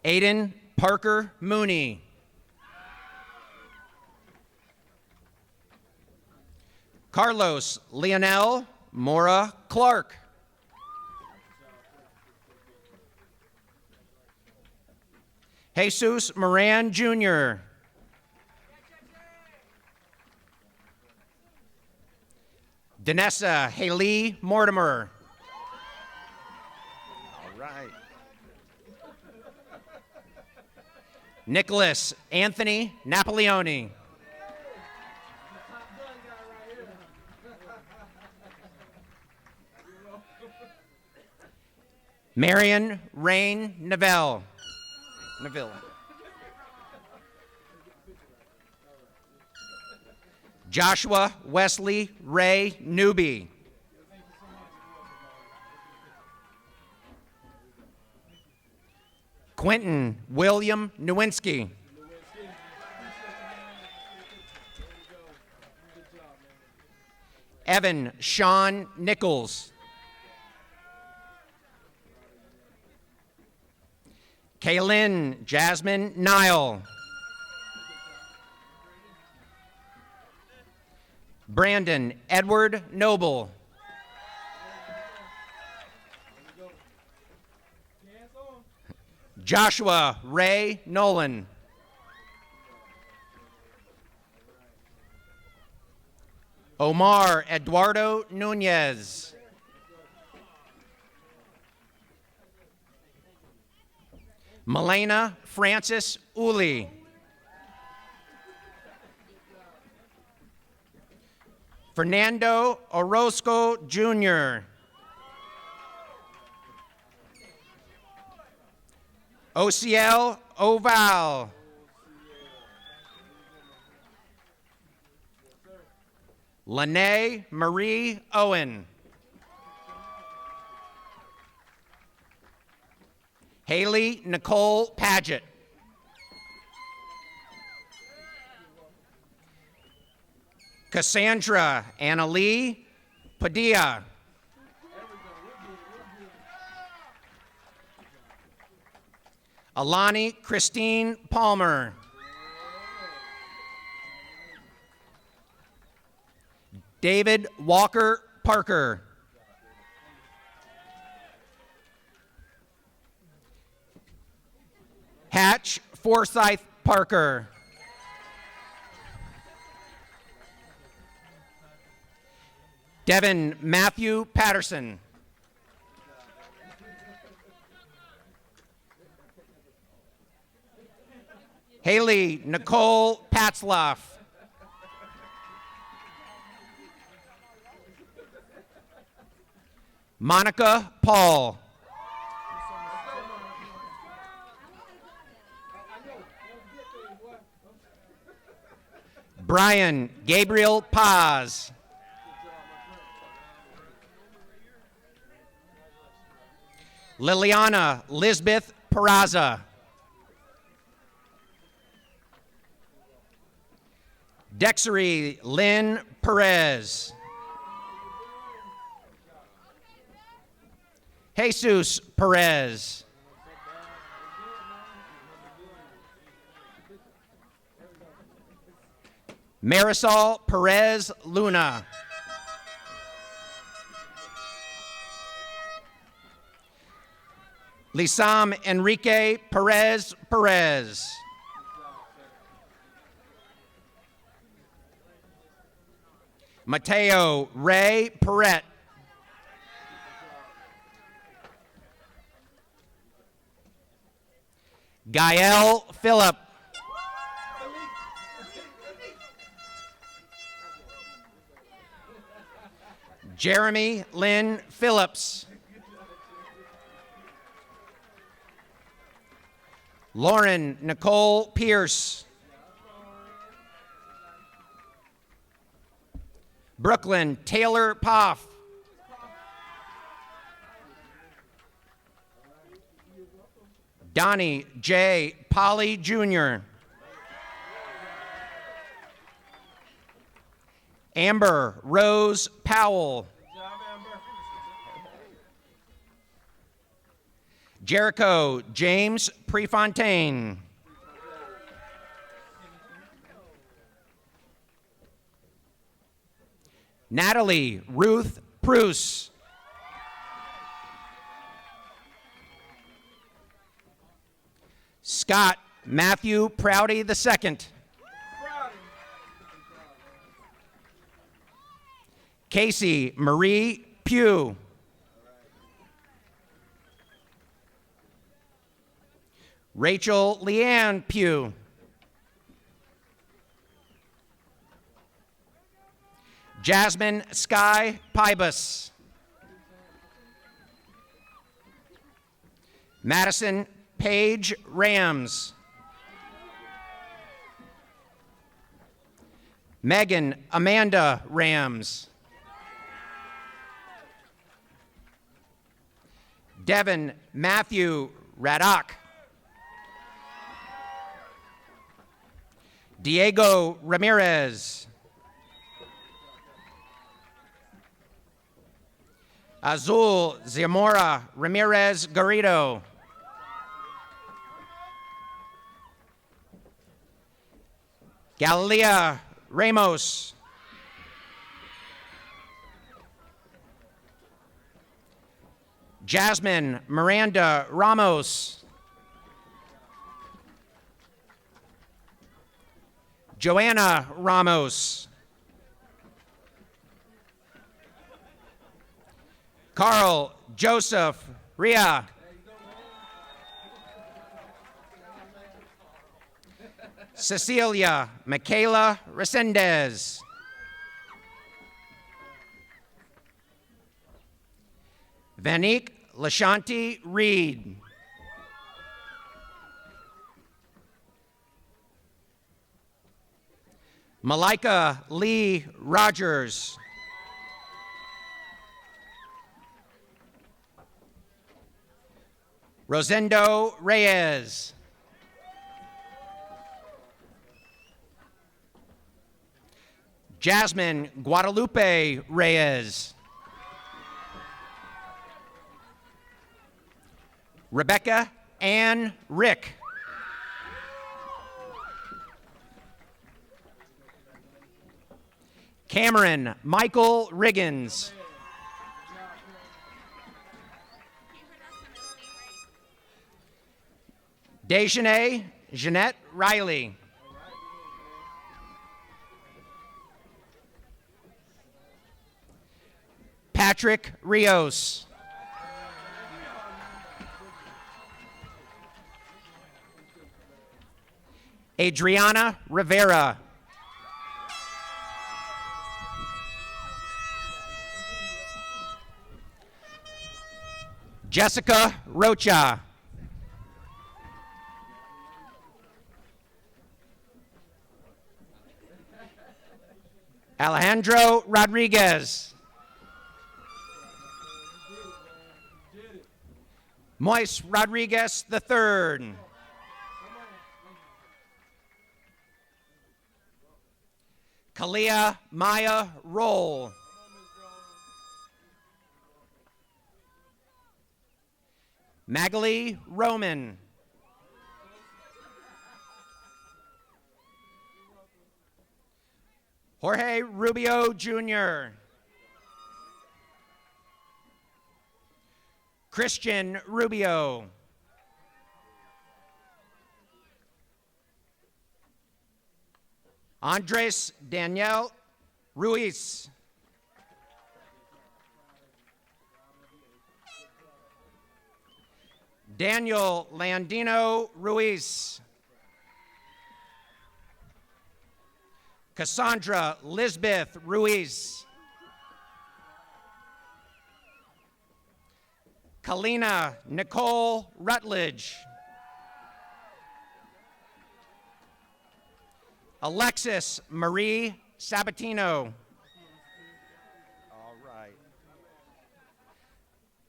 Aiden Parker Mooney. Carlos Leonel Mora Clark. Jesus Moran Jr. Danessa Haley Mortimer. All right. Nicholas Anthony Napoleone. Marion Rain Neville. Joshua Wesley Ray Newby. Quentin William Nowinski. Evan Sean Nichols. Kaylin Jasmine Nile. Brandon Edward Noble. Joshua Ray Nolan. Omar Eduardo Nunez. Melena Francis Uli. Fernando Orozco Jr. Ociel Oval. Lene Marie Owen. Haley Nicole Paget. Cassandra Annalee Padilla. Alani Christine Palmer. David Walker Parker. Hatch Forsyth Parker. Devin Matthew Patterson. Haley Nicole Patzloff. Monica Paul. Brian Gabriel Paz. Liliana Lisbeth Peraza. Dexery Lynn Perez. Jesus Perez. Marisol Perez Luna. Lisam Enrique Perez Perez. Mateo Ray Perret. Gael Phillip. Jeremy Lynn Phillips. Lauren Nicole Pierce. Brooklyn Taylor Poff. Donnie J. Polly Jr. Amber Rose Powell. Jericho James Prefontaine. Natalie Ruth Pruce. Scott Matthew Prouty II. Casey Marie Pugh. Rachel Leanne Pugh. Jasmine Sky Pybus. Madison Paige Rams. Megan Amanda Rams. Devin Matthew Raddock. Diego Ramirez. Azul Zamora Ramirez Garrido. Galilea Ramos. Jasmine Miranda Ramos. Joanna Ramos. Carl Joseph Ria. Cecilia Michaela Resendez. Vanique Lashanti Reed. Malika Lee Rogers. Rosendo Reyes. Jasmine Guadalupe Reyes. Rebecca Ann Rick. Cameron Michael Riggins. Dejanay Jeanette Riley. Patrick Rios. Adriana Rivera. Jessica Rocha. Alejandro Rodriguez. Moise Rodriguez III. Kalia Maya Roll. Magali Roman. Jorge Rubio Jr. Christian Rubio. Andres Daniel Ruiz. Daniel Landino Ruiz. Cassandra Lisbeth Ruiz. Kalina Nicole Rutledge. Alexis Marie Sabatino. All right.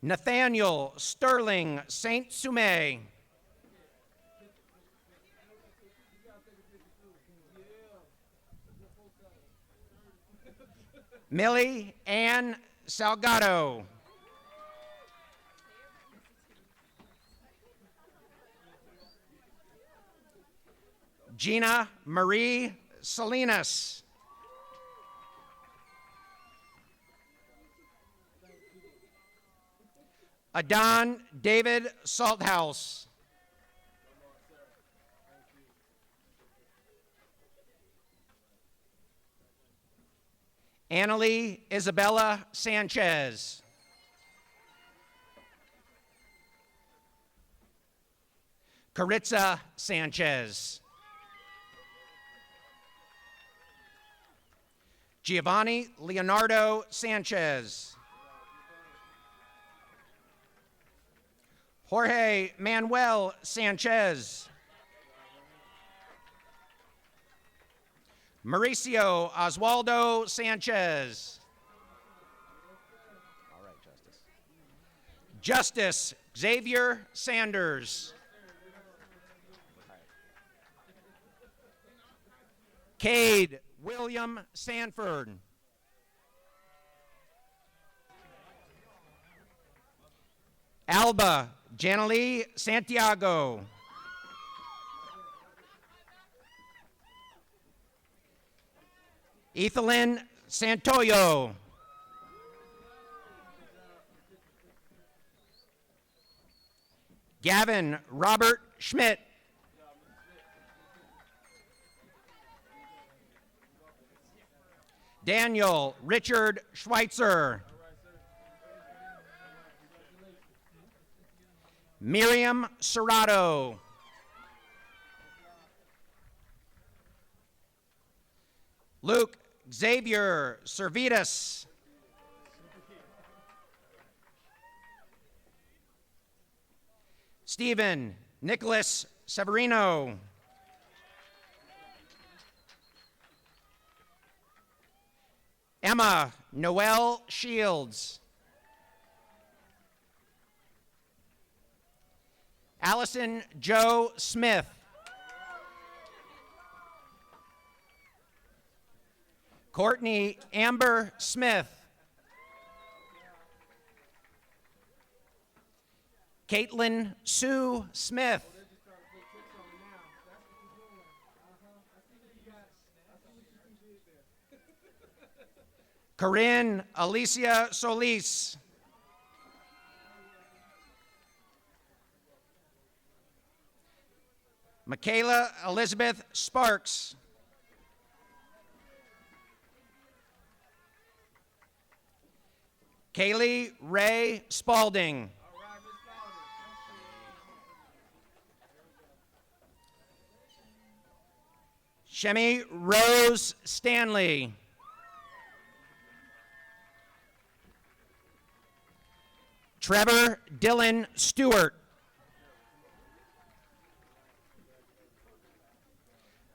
Nathaniel Sterling Saint Sume. Millie Ann Salgado. Gina Marie Salinas. Adon David Salthouse. Annalie Isabella Sanchez. Caritza Sanchez. Giovanni Leonardo Sanchez. Jorge Manuel Sanchez. Mauricio Oswaldo Sanchez. All right, Justice. Justice Xavier Sanders. Cade William Sanford. Alba Janalee Santiago. Ethelyn Santoyo. Gavin Robert Schmidt. Daniel Richard Schweitzer. Miriam Serrato. Luke Xavier Servetus. Stephen Nicholas Severino. Emma Noel Shields. Allison Joe Smith. Courtney Amber Smith. Caitlin Sue Smith. Corinne Alicia Solis. Michaela Elizabeth Sparks. Kaylee Ray Spalding. Shemi Rose Stanley. Trevor Dylan Stewart.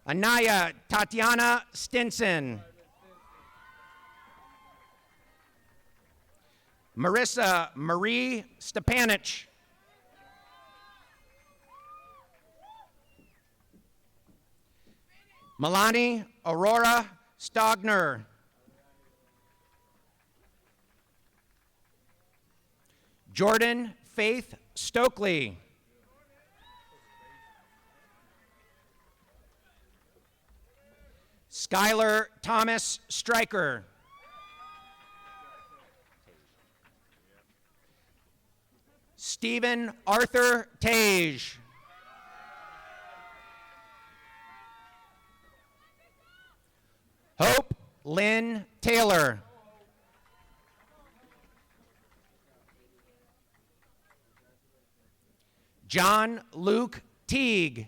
Anaya Tatiana Stinson. Marissa Marie Stepanich. Milani Aurora Stogner. Jordan Faith Stokely. Skylar Thomas Stryker. Stephen Arthur Tage. Hope Lynn Taylor. John Luke Teague.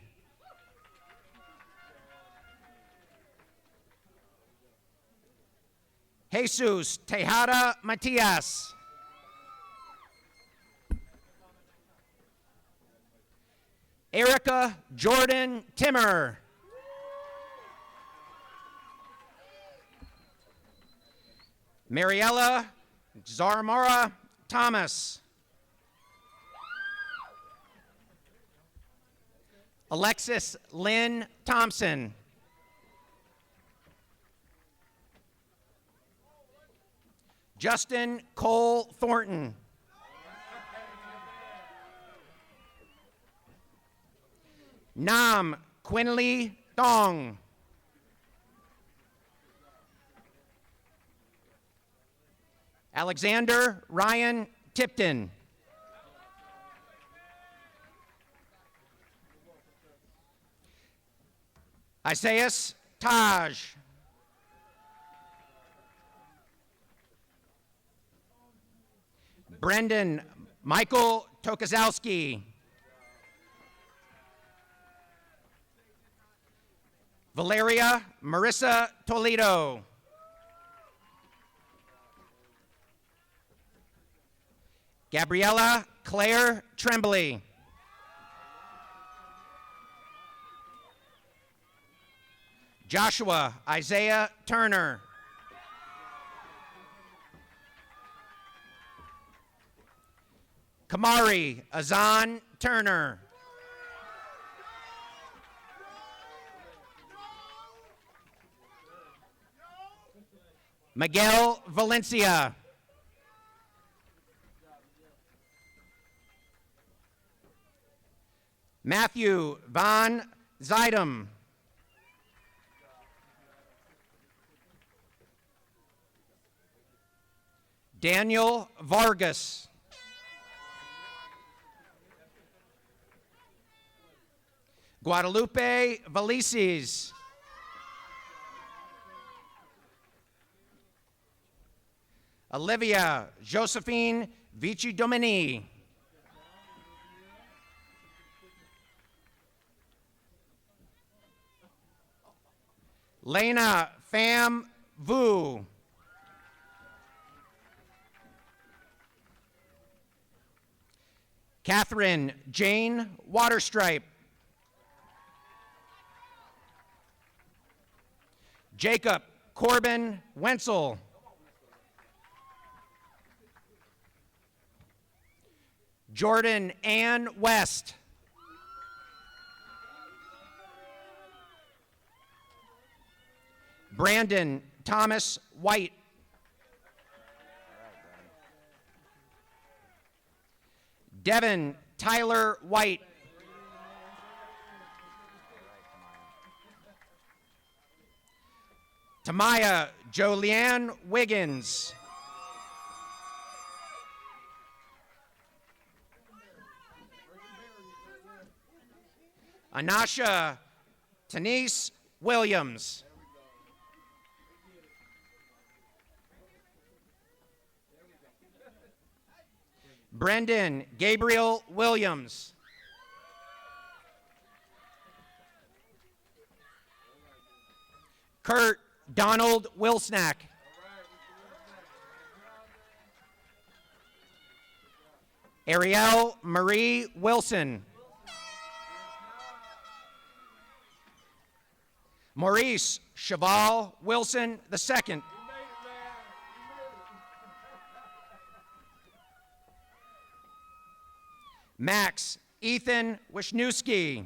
Jesus Tejada Matias. Erica Jordan Timmer. Mariella Zarmora Thomas. Alexis Lynn Thompson. Justin Cole Thornton. Nam Quinley Dong. Alexander Ryan Tipton. Isaias Taj. Brendan Michael Tokozowski. Valeria Marissa Toledo. Gabriella Claire Tremblay. Joshua Isaiah Turner. Kamari Azan Turner. Miguel Valencia. Matthew Von Zeidem. Daniel Vargas. Guadalupe Valices. Olivia Josephine Vici Domini. Lena Pham Vu. Catherine Jane Waterstripe. Jacob Corbin Wenzel. Jordan Ann West. Brandon Thomas White. Devin Tyler White. Tamaya Jolianne Wiggins. Anasha Tanise Williams. Brendan Gabriel Williams. Kurt Donald Wilsnack. Ariel Marie Wilson. Maurice Cheval Wilson II. Max Ethan Wisniewski.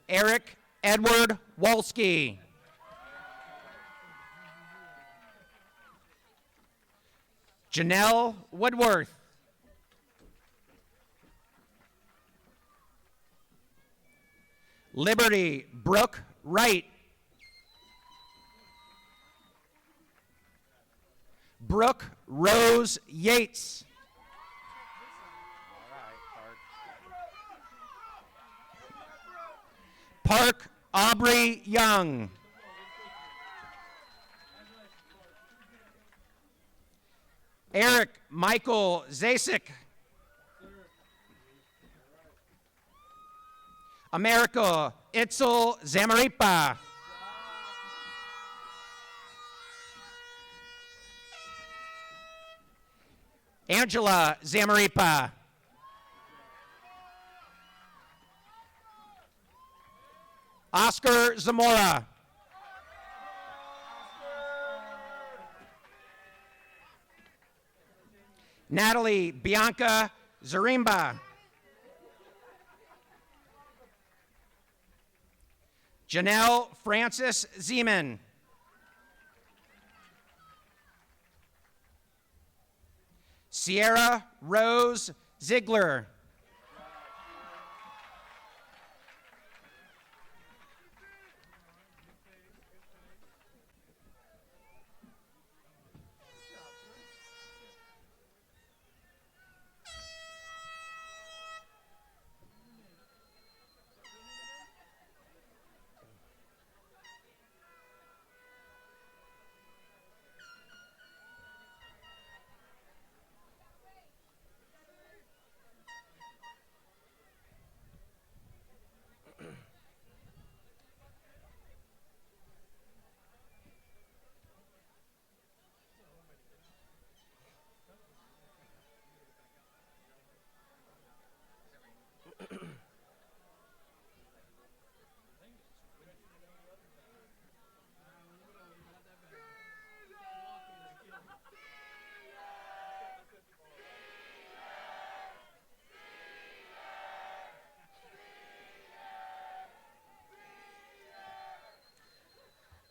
Eric Edward Wolski. Janelle Woodworth. Liberty Brooke Wright. Brooke Rose Yates. Park Aubrey Young. Eric Michael Zasik. America Itzel Zamaripa. Angela Zamaripa. Oscar Zamora. Natalie Bianca Zarimba. Janelle Francis Zeman. Sierra Rose Ziegler.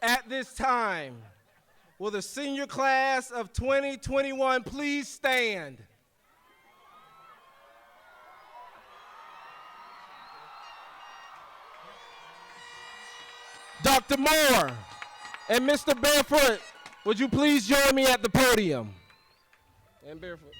At this time, will the senior class of 2021 please stand? Dr. Moore and Mr. Barefoot, would you please join me at the podium? And Barefoot.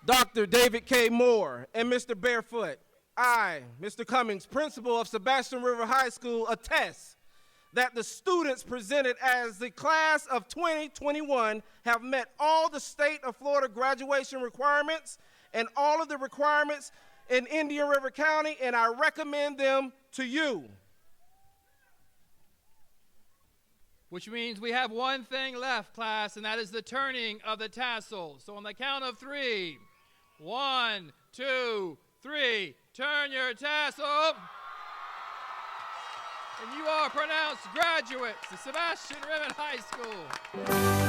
Dr. David K. Moore and Mr. Barefoot, I, Mr. Cummings, principal of Sebastian River High School, attest that the students presented as the class of 2021 have met all the state of Florida graduation requirements and all of the requirements in Indian River County, and I recommend them to you. Which means we have one thing left, class, and that is the turning of the tassels. So on the count of 3, 1, 2, 3, turn your tassel. And you are pronounced graduates of Sebastian River High School.